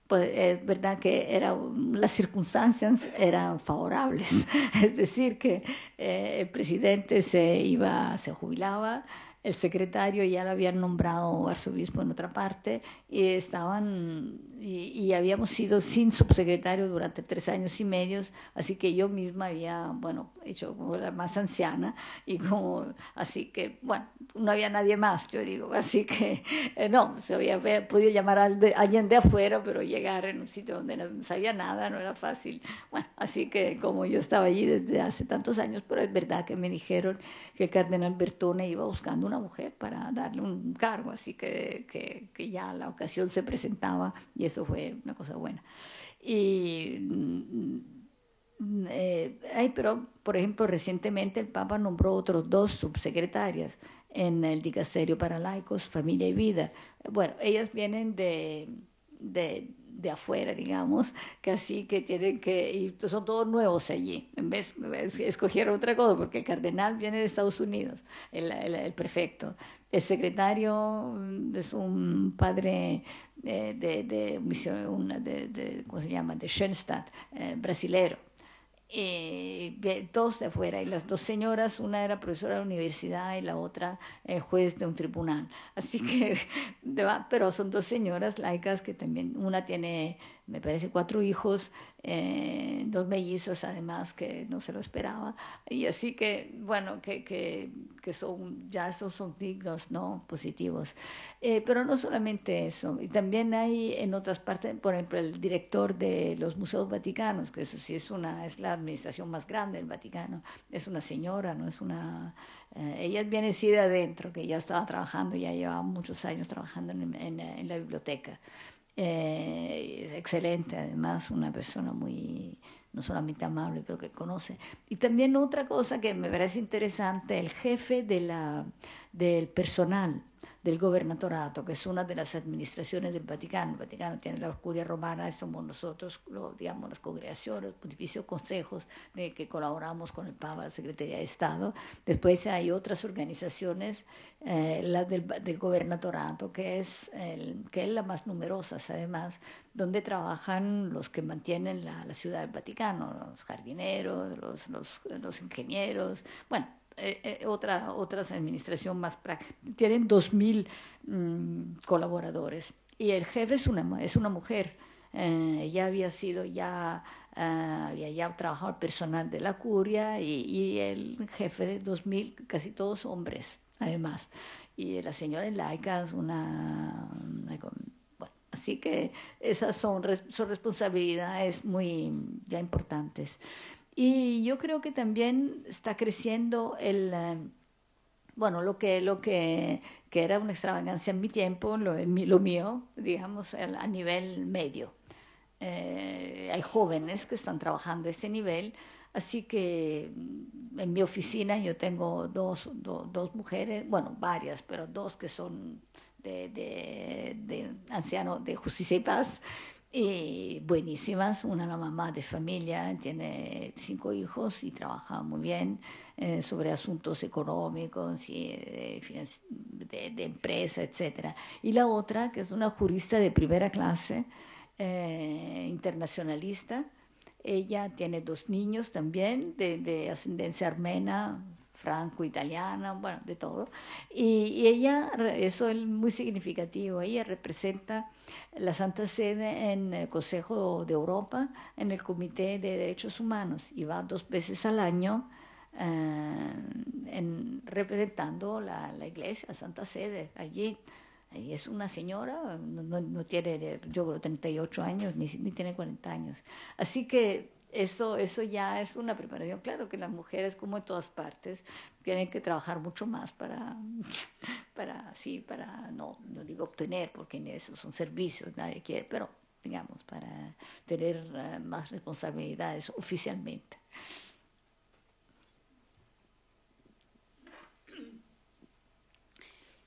pues es verdad que las circunstancias eran favorables. Es decir, que el presidente se jubilaba, el secretario ya lo habían nombrado arzobispo en otra parte y habíamos sido sin subsecretario durante 3 años y medio, así que yo misma había, bueno, hecho como la más anciana así que, bueno, no había nadie más, yo digo, así que no, se había podido llamar a alguien de afuera, pero llegar en un sitio donde no sabía nada no era fácil. Bueno, así que como yo estaba allí desde hace tantos años, pero es verdad que me dijeron que el cardenal Bertone iba buscando una mujer para darle un cargo, así que ya la ocasión se presentaba y eso fue una cosa buena. Pero, por ejemplo, recientemente el Papa nombró otros 2 subsecretarias en el dicasterio para laicos, familia y vida. Bueno, ellas vienen de afuera, digamos, casi que tienen y son todos nuevos allí. En vez escogieron otra cosa, porque el cardenal viene de Estados Unidos, el prefecto. El secretario es un padre de misión, ¿cómo se llama? De Schoenstatt, brasilero. 2 de afuera, y las 2 señoras, una era profesora de la universidad y la otra juez de un tribunal. Así que, pero son 2 señoras laicas que también, una tiene, me parece, 4 hijos, 2 mellizos además, que no se lo esperaba. Y así que, bueno, que son, ya esos son dignos, ¿no? Positivos. Pero no solamente eso, y también hay en otras partes, por ejemplo, el director de los museos vaticanos, que eso sí es la administración más grande del Vaticano, es una señora, no es una... ella viene así de adentro, que ya estaba trabajando, ya llevaba muchos años trabajando en la biblioteca. Excelente, además, una persona muy, no solamente amable, pero que conoce. Y también otra cosa que me parece interesante, el jefe del personal del gobernatorato, que es una de las administraciones del Vaticano. El Vaticano tiene la curia romana, somos nosotros, digamos, las congregaciones, los pontificios consejos que colaboramos con el Papa, la Secretaría de Estado. Después hay otras organizaciones, la del gobernatorato, que es la más numerosa, además, donde trabajan los que mantienen la ciudad del Vaticano, los jardineros, los ingenieros, bueno, otras administración más práctica. Tienen 2.000 colaboradores y el jefe es una mujer. Ya había sido había trabajado el personal de la curia y el jefe de 2.000, casi todos hombres además, y la señora laica es bueno, así que esas son responsabilidades muy ya importantes. Y yo creo que también está creciendo bueno, lo que era una extravagancia en mi tiempo, lo mío, digamos, a nivel medio. Hay jóvenes que están trabajando a este nivel, así que en mi oficina yo tengo dos mujeres, bueno, varias, pero 2 que son de ancianos de Justicia y Paz, y buenísimas. Una, la mamá de familia, tiene 5 hijos y trabaja muy bien sobre asuntos económicos y de empresa, etcétera. Y la otra, que es una jurista de primera clase, internacionalista. Ella tiene 2 niños también de ascendencia armena, franco-italiana, bueno, de todo. Y ella, eso es muy significativo, ella representa la Santa Sede en el Consejo de Europa, en el Comité de Derechos Humanos, y va 2 veces al año representando la Iglesia, la Santa Sede, allí. Y es una señora, no tiene, yo creo, 38 años, ni tiene 40 años. Así que eso ya es una preparación. Claro que las mujeres, como en todas partes, tienen que trabajar mucho más para no digo obtener, porque en eso son servicios, nadie quiere, pero digamos, para tener más responsabilidades oficialmente.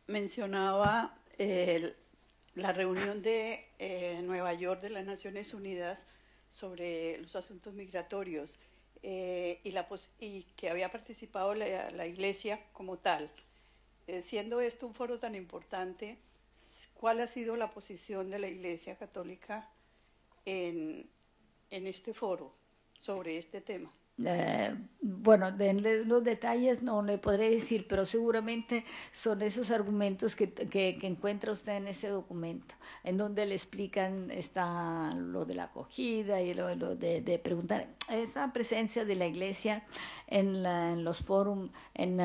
Mencionaba la reunión de Nueva York de las Naciones Unidas sobre los asuntos migratorios y que había participado la Iglesia como tal. Siendo esto un foro tan importante, ¿cuál ha sido la posición de la Iglesia Católica en este foro sobre este tema? bueno, de los detalles no le podré decir, pero seguramente son esos argumentos que encuentra usted en ese documento, en donde le explican está lo de la acogida y lo de preguntar. Esta presencia de la Iglesia en los foros, en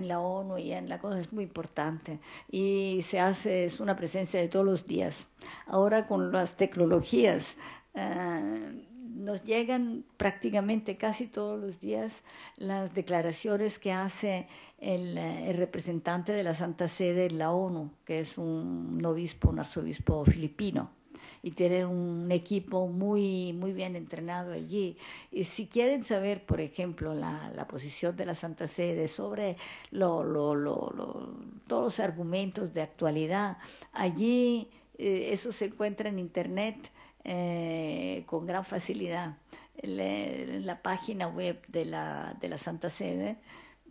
la ONU y en la cosa es muy importante y es una presencia de todos los días. Ahora con las tecnologías, nos llegan prácticamente casi todos los días las declaraciones que hace el representante de la Santa Sede en la ONU, que es un arzobispo filipino, y tienen un equipo muy, muy bien entrenado allí. Y si quieren saber, por ejemplo, la posición de la Santa Sede sobre todos los argumentos de actualidad, allí eso se encuentra en Internet. Con gran facilidad en la página web de la Santa Sede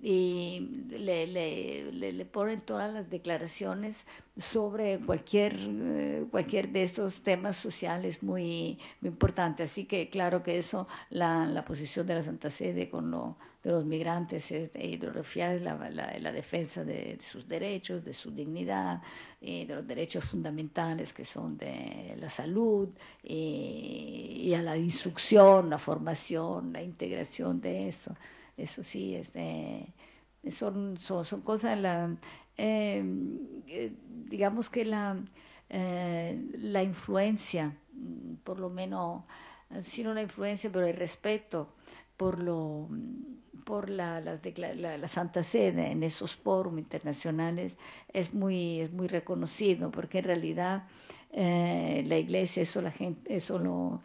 y le ponen todas las declaraciones sobre cualquier de estos temas sociales muy, muy importantes. Así que claro que eso, la posición de la Santa Sede con de los migrantes y de los refugiados, la defensa de sus derechos, de su dignidad, de los derechos fundamentales que son de la salud y a la instrucción, la formación, la integración de eso. Eso sí, son cosas, digamos que la influencia, por lo menos, si no la influencia, pero el respeto por la Santa Sede en esos foros internacionales es muy reconocido, porque en realidad la Iglesia eso no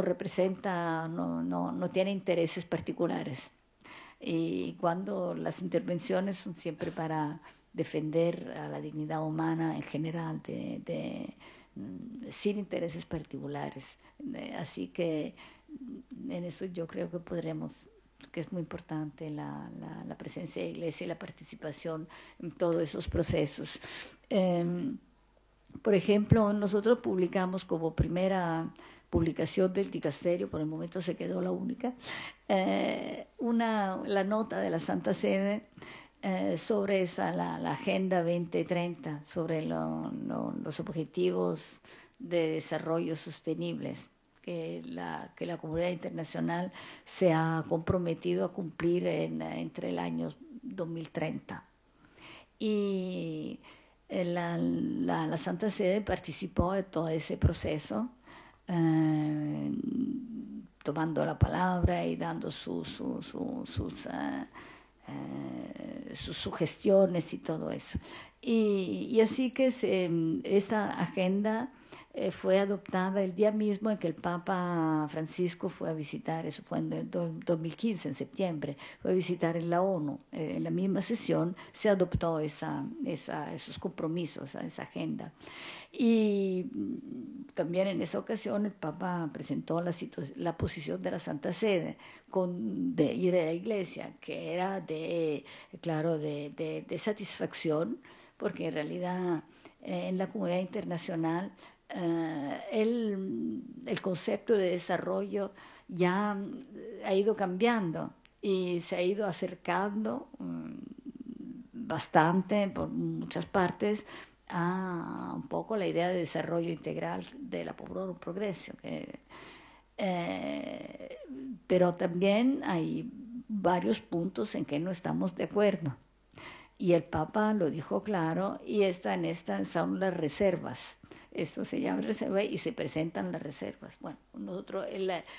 representa, no tiene intereses particulares. Y cuando las intervenciones son siempre para defender a la dignidad humana en general, sin intereses particulares. Así que en eso yo creo que es muy importante la presencia de la Iglesia y la participación en todos esos procesos. Por ejemplo, nosotros publicamos como primera publicación del dicasterio, por el momento se quedó la única, la nota de la Santa Sede sobre la Agenda 2030, sobre los objetivos de desarrollo sostenibles que la comunidad internacional se ha comprometido a cumplir entre el año 2030. Y la Santa Sede participó de todo ese proceso, tomando la palabra y dando sus sugestiones y todo eso. Y así que esta agenda fue adoptada el día mismo en que el Papa Francisco fue a visitar, eso fue en el 2015, en septiembre, fue a visitar en la ONU. En la misma sesión se adoptó esos compromisos, esa agenda. Y también en esa ocasión el Papa presentó la posición de la Santa Sede y de la Iglesia, que era de satisfacción, porque en realidad en la comunidad internacional el concepto de desarrollo ya ha ido cambiando y se ha ido acercando bastante por muchas partes a un poco la idea de desarrollo integral de la progreso. Pero también hay varios puntos en que no estamos de acuerdo. Y el Papa lo dijo claro, y son las reservas. Esto se llama reserva y se presentan las reservas. Bueno, nosotros,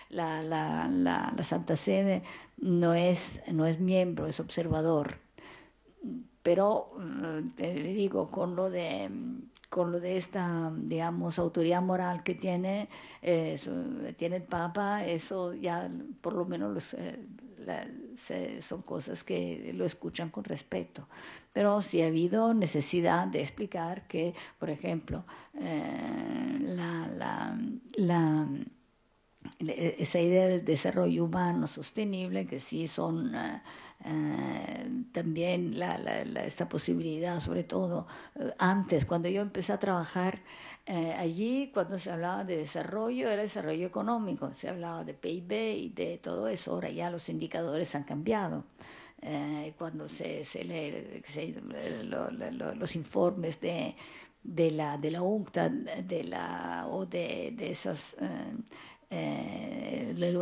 la Santa Sede no es miembro, es observador. Pero, te digo, con lo de esta, digamos, autoridad moral que tiene el Papa, eso ya por lo menos son cosas que lo escuchan con respeto. Pero sí ha habido necesidad de explicar que, por ejemplo, esa idea del desarrollo humano sostenible, que sí son también esta posibilidad, sobre todo antes, cuando yo empecé a trabajar allí, cuando se hablaba de desarrollo, era desarrollo económico, se hablaba de PIB y de todo eso. Ahora ya los indicadores han cambiado. Cuando se lee los informes de la UNCTAD o de esas del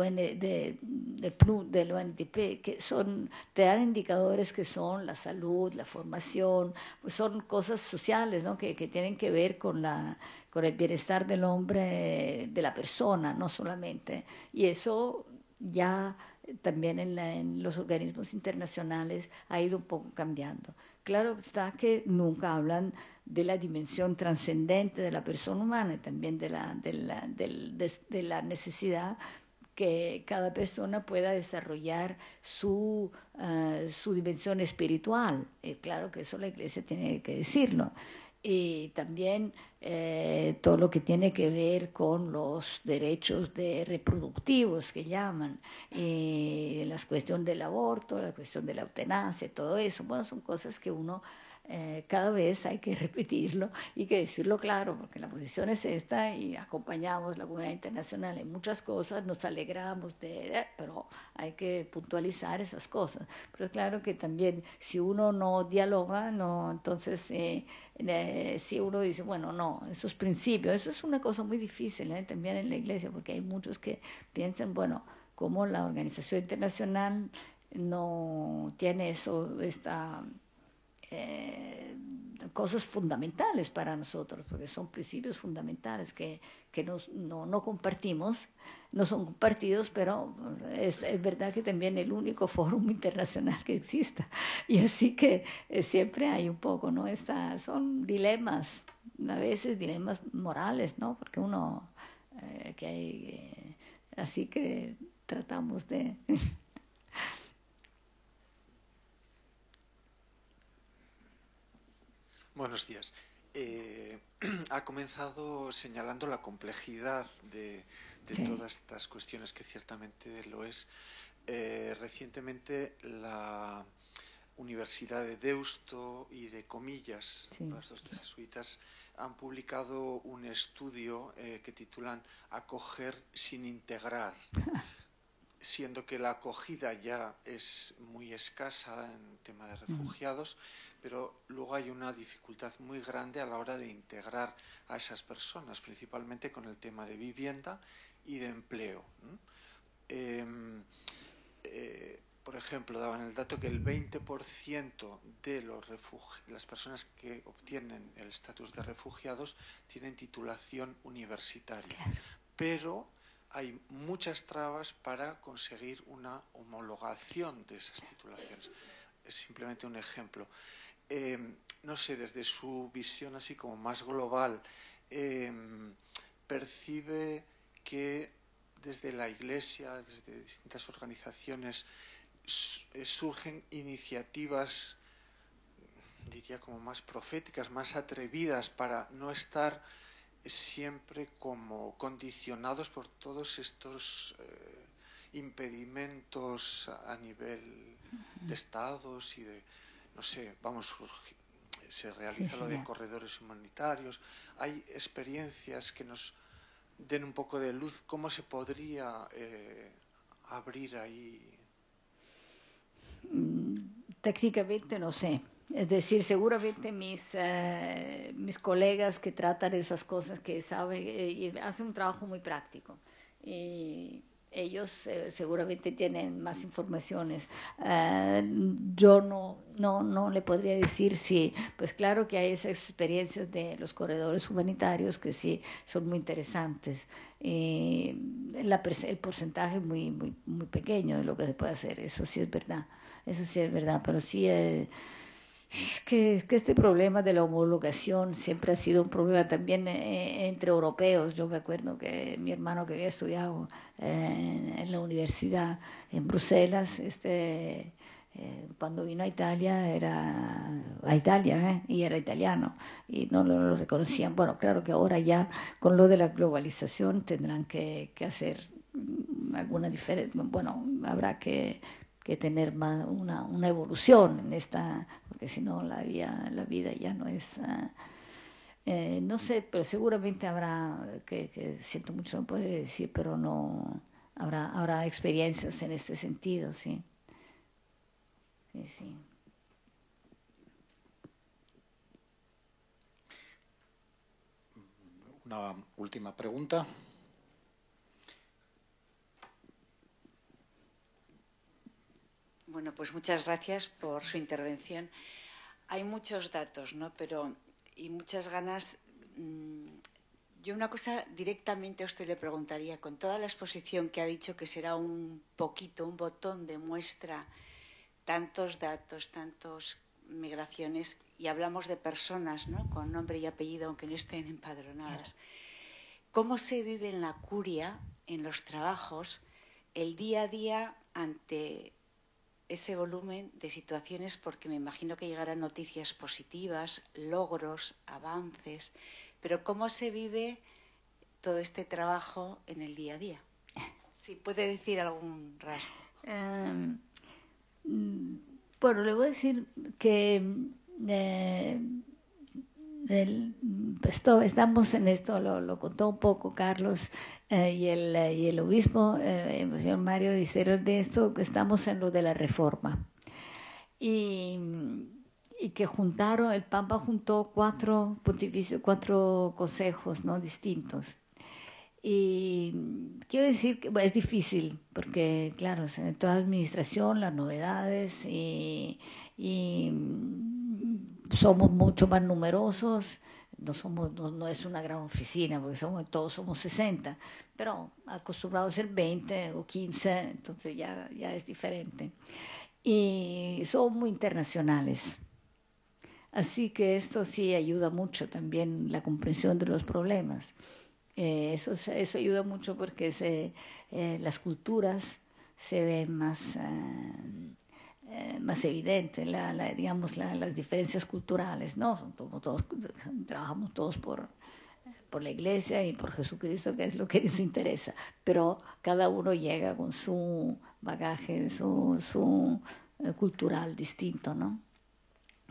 PNUD, del UNDP, que te dan indicadores que son la salud, la formación, pues son cosas sociales, ¿no? que tienen que ver con el bienestar del hombre, de la persona, no solamente. Y eso ya también en los organismos internacionales ha ido un poco cambiando. Claro está que nunca hablan de la dimensión trascendente de la persona humana y también de la necesidad que cada persona pueda desarrollar su dimensión espiritual. Claro que eso la Iglesia tiene que decirlo. Y también todo lo que tiene que ver con los derechos reproductivos que llaman, la cuestión del aborto, la cuestión de la eutanasia, todo eso. Bueno, son cosas que uno cada vez hay que repetirlo y que decirlo claro, porque la posición es esta y acompañamos la comunidad internacional en muchas cosas, nos alegramos pero hay que puntualizar esas cosas. Pero es claro que también si uno no dialoga, no, entonces si uno dice, bueno, no, esos principios, eso es una cosa muy difícil también en la Iglesia, porque hay muchos que piensan, bueno, como la organización internacional no tiene cosas fundamentales para nosotros, porque son principios fundamentales que no compartimos, no son compartidos, pero es verdad que también el único foro internacional que exista. Y así que siempre hay un poco, ¿no? Son dilemas, a veces dilemas morales, ¿no? Porque así que tratamos de... Buenos días. Ha comenzado señalando la complejidad de Sí. todas estas cuestiones, que ciertamente lo es. Recientemente la Universidad de Deusto y de Comillas, Sí. las dos jesuitas, han publicado un estudio que titulan Acoger sin integrar, siendo que la acogida ya es muy escasa en tema de refugiados, pero luego hay una dificultad muy grande a la hora de integrar a esas personas, principalmente con el tema de vivienda y de empleo. Por ejemplo, daban el dato que el 20% de las personas que obtienen el estatus de refugiados tienen titulación universitaria, pero hay muchas trabas para conseguir una homologación de esas titulaciones. Es simplemente un ejemplo. No sé, desde su visión así como más global, percibe que desde la Iglesia, desde distintas organizaciones, surgen iniciativas, diría como más proféticas, más atrevidas, para no estar siempre como condicionados por todos estos impedimentos a nivel de estados y de, no sé, se realiza lo de corredores humanitarios. Hay experiencias que nos den un poco de luz. ¿Cómo se podría abrir ahí? Técnicamente no sé. Es decir, seguramente mis colegas que tratan esas cosas, que saben, y hacen un trabajo muy práctico. Y ellos seguramente tienen más informaciones. Yo no le podría decir si, pues claro que hay esas experiencias de los corredores humanitarios que sí son muy interesantes. El porcentaje es muy, muy, muy pequeño de lo que se puede hacer, eso sí es verdad, pero sí es que este problema de la homologación siempre ha sido un problema también entre europeos. Yo me acuerdo que mi hermano, que había estudiado en la universidad en Bruselas, cuando vino a Italia y era italiano y no lo reconocían. Bueno, claro que ahora ya con lo de la globalización tendrán que hacer alguna diferencia, bueno, habrá que tener más una evolución en esta, porque si no la vida ya no es, no sé, pero seguramente habrá, que siento mucho no poder decir, pero no, habrá experiencias en este sentido, sí. Sí, sí. Una última pregunta. Bueno, pues muchas gracias por su intervención. Hay muchos datos, ¿no? Y muchas ganas. Yo una cosa directamente a usted le preguntaría, con toda la exposición que ha dicho que será un botón de muestra, tantos datos, tantas migraciones, y hablamos de personas, ¿no?, con nombre y apellido, aunque no estén empadronadas. ¿Cómo se vive en la curia, en los trabajos, el día a día ante ese volumen de situaciones? Porque me imagino que llegarán noticias positivas, logros, avances, pero ¿cómo se vive todo este trabajo en el día a día? Si puede decir algún rasgo. Bueno, le voy a decir que estamos en esto, lo contó un poco Carlos y el obispo, el señor Mario, dijeron de esto, que estamos en lo de la reforma. Y que el Papa juntó 4 consejos, ¿no?, distintos. Y quiero decir que es difícil, porque claro, en toda administración, las novedades y somos mucho más numerosos, no es una gran oficina, porque todos somos 60, pero acostumbrados a ser 20 o 15, entonces ya es diferente. Y son muy internacionales. Así que esto sí ayuda mucho también la comprensión de los problemas. Eso ayuda mucho porque las culturas se ven más evidentes, digamos, las diferencias culturales, ¿no? Trabajamos todos por la Iglesia y por Jesucristo, que es lo que les interesa, pero cada uno llega con su bagaje, su cultural distinto, ¿no?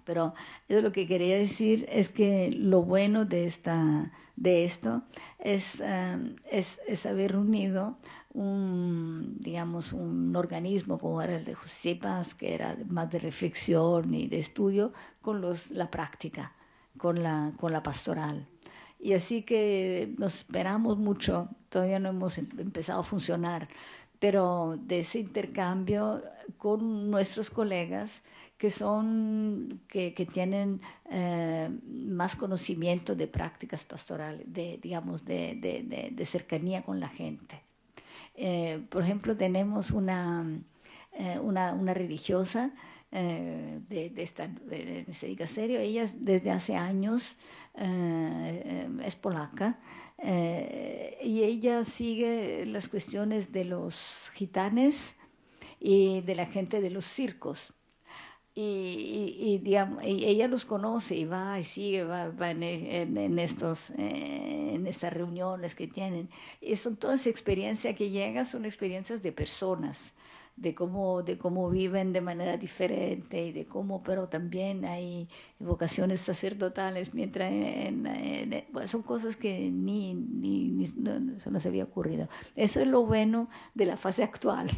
Pero yo lo que quería decir es que lo bueno de esto es haber reunido un organismo como era el de Justicia y Paz, que era más de reflexión y de estudio, con la práctica, con la pastoral. Y así que nos esperamos mucho, todavía no hemos empezado a funcionar, pero de ese intercambio con nuestros colegas que tienen más conocimiento de prácticas pastorales, de cercanía con la gente. Por ejemplo, tenemos una religiosa de este dicasterio. Ella desde hace años es polaca, y ella sigue las cuestiones de los gitanes y de la gente de los circos. Y ella los conoce y va y sigue, va en estas reuniones que tienen. Y son todas experiencias que llegan, son experiencias de personas, de cómo viven de manera diferente y de cómo, pero también hay vocaciones sacerdotales, mientras pues son cosas que eso no se había ocurrido. Eso es lo bueno de la fase actual,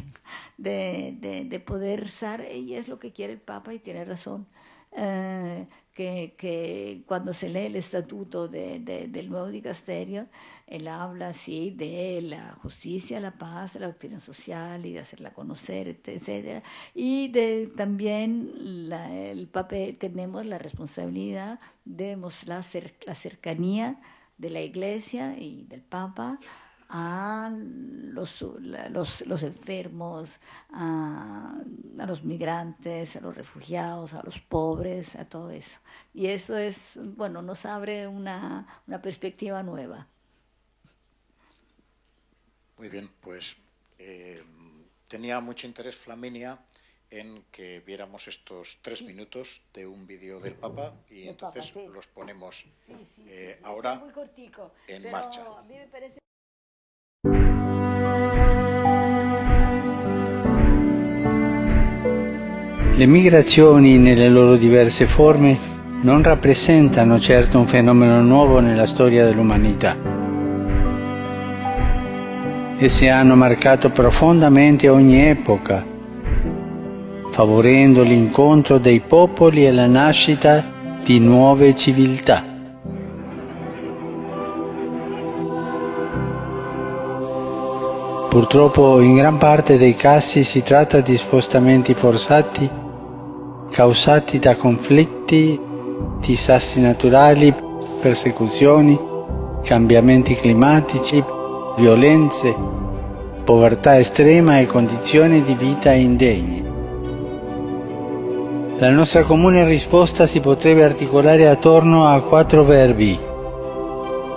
de poder ser, y es lo que quiere el Papa, y tiene razón. Que cuando se lee el estatuto del nuevo dicasterio, él habla así de la justicia, la paz, la doctrina social y de hacerla conocer, etcétera. Y también el papel, tenemos la responsabilidad de mostrar la cercanía de la Iglesia y del Papa a los enfermos, a los migrantes, a los refugiados, a los pobres, a todo eso. Y eso nos abre una perspectiva nueva. Muy bien, pues tenía mucho interés Flaminia en que viéramos estos 3 minutos de un vídeo del Papa, y entonces Papa, sí, los ponemos ahora muy cortico, en marcha. A mí me parece Le migrazioni nelle loro diverse forme non rappresentano certo un fenomeno nuovo nella storia dell'umanità. Esse hanno marcato profondamente ogni epoca, favorendo l'incontro dei popoli e la nascita di nuove civiltà. Purtroppo in gran parte dei casi si tratta di spostamenti forzati causati da conflitti, disastri naturali, persecuzioni, cambiamenti climatici, violenze, povertà estrema e condizioni di vita indegne. La nostra comune risposta si potrebbe articolare attorno a 4 verbi: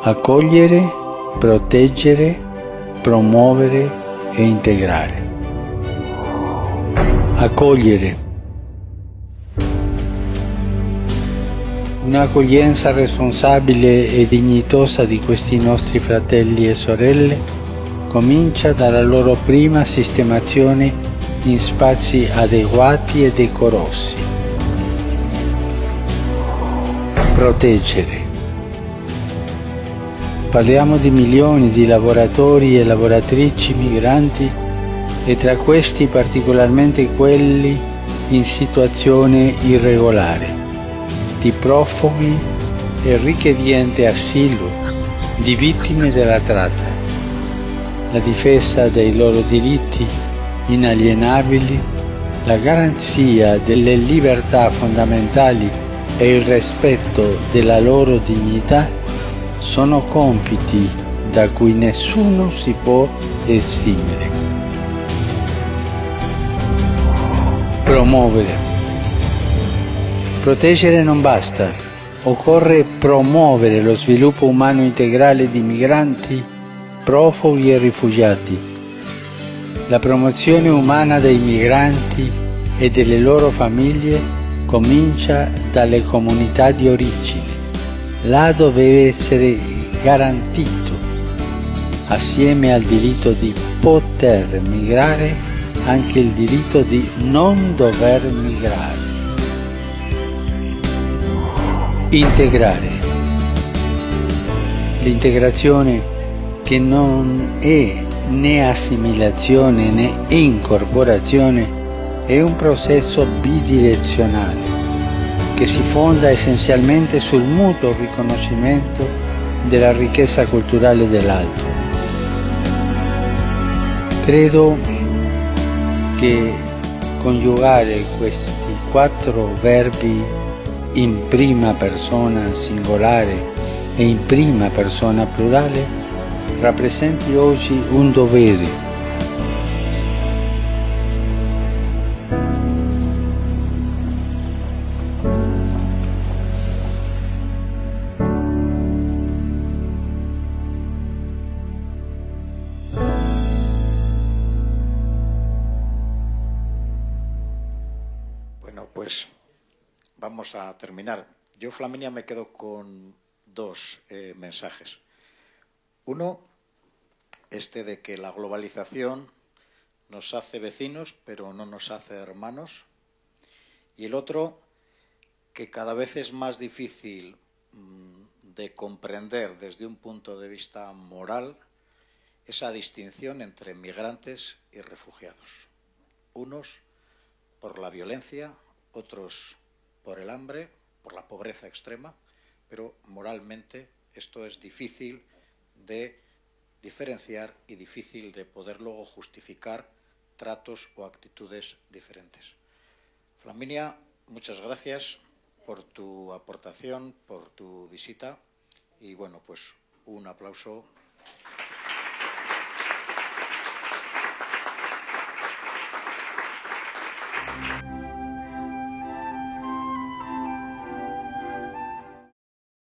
accogliere, proteggere, promuovere e integrare. Accogliere. Un'accoglienza responsabile e dignitosa di questi nostri fratelli e sorelle comincia dalla loro prima sistemazione in spazi adeguati e decorosi. Proteggere. Parliamo di milioni di lavoratori e lavoratrici migranti e tra questi particolarmente quelli in situazione irregolare, di profughi e richiedenti asilo, di vittime della tratta. La difesa dei loro diritti inalienabili, la garanzia delle libertà fondamentali e il rispetto della loro dignità sono compiti da cui nessuno si può esimere. Promuovere. Proteggere non basta, occorre promuovere lo sviluppo umano integrale di migranti, profughi e rifugiati. La promozione umana dei migranti e delle loro famiglie comincia dalle comunità di origine. Là deve essere garantito, assieme al diritto di poter migrare, anche il diritto di non dover migrare. Integrare. L'integrazione, che non è né assimilazione né incorporazione, è un processo bidirezionale che si fonda essenzialmente sul mutuo riconoscimento della ricchezza culturale dell'altro. Credo che coniugare questi 4 verbi in prima persona singolare e in prima persona plurale rappresenti oggi un dovere. Bueno, pues vamos a terminar. Yo, Flaminia, me quedo con 2 mensajes. Uno, de que la globalización nos hace vecinos, pero no nos hace hermanos. Y el otro, que cada vez es más difícil de comprender desde un punto de vista moral esa distinción entre migrantes y refugiados. Unos por la violencia, otros por el hambre, por la pobreza extrema, pero moralmente esto es difícil de diferenciar y difícil de poder luego justificar tratos o actitudes diferentes. Flaminia, muchas gracias por tu aportación, por tu visita y bueno, pues un aplauso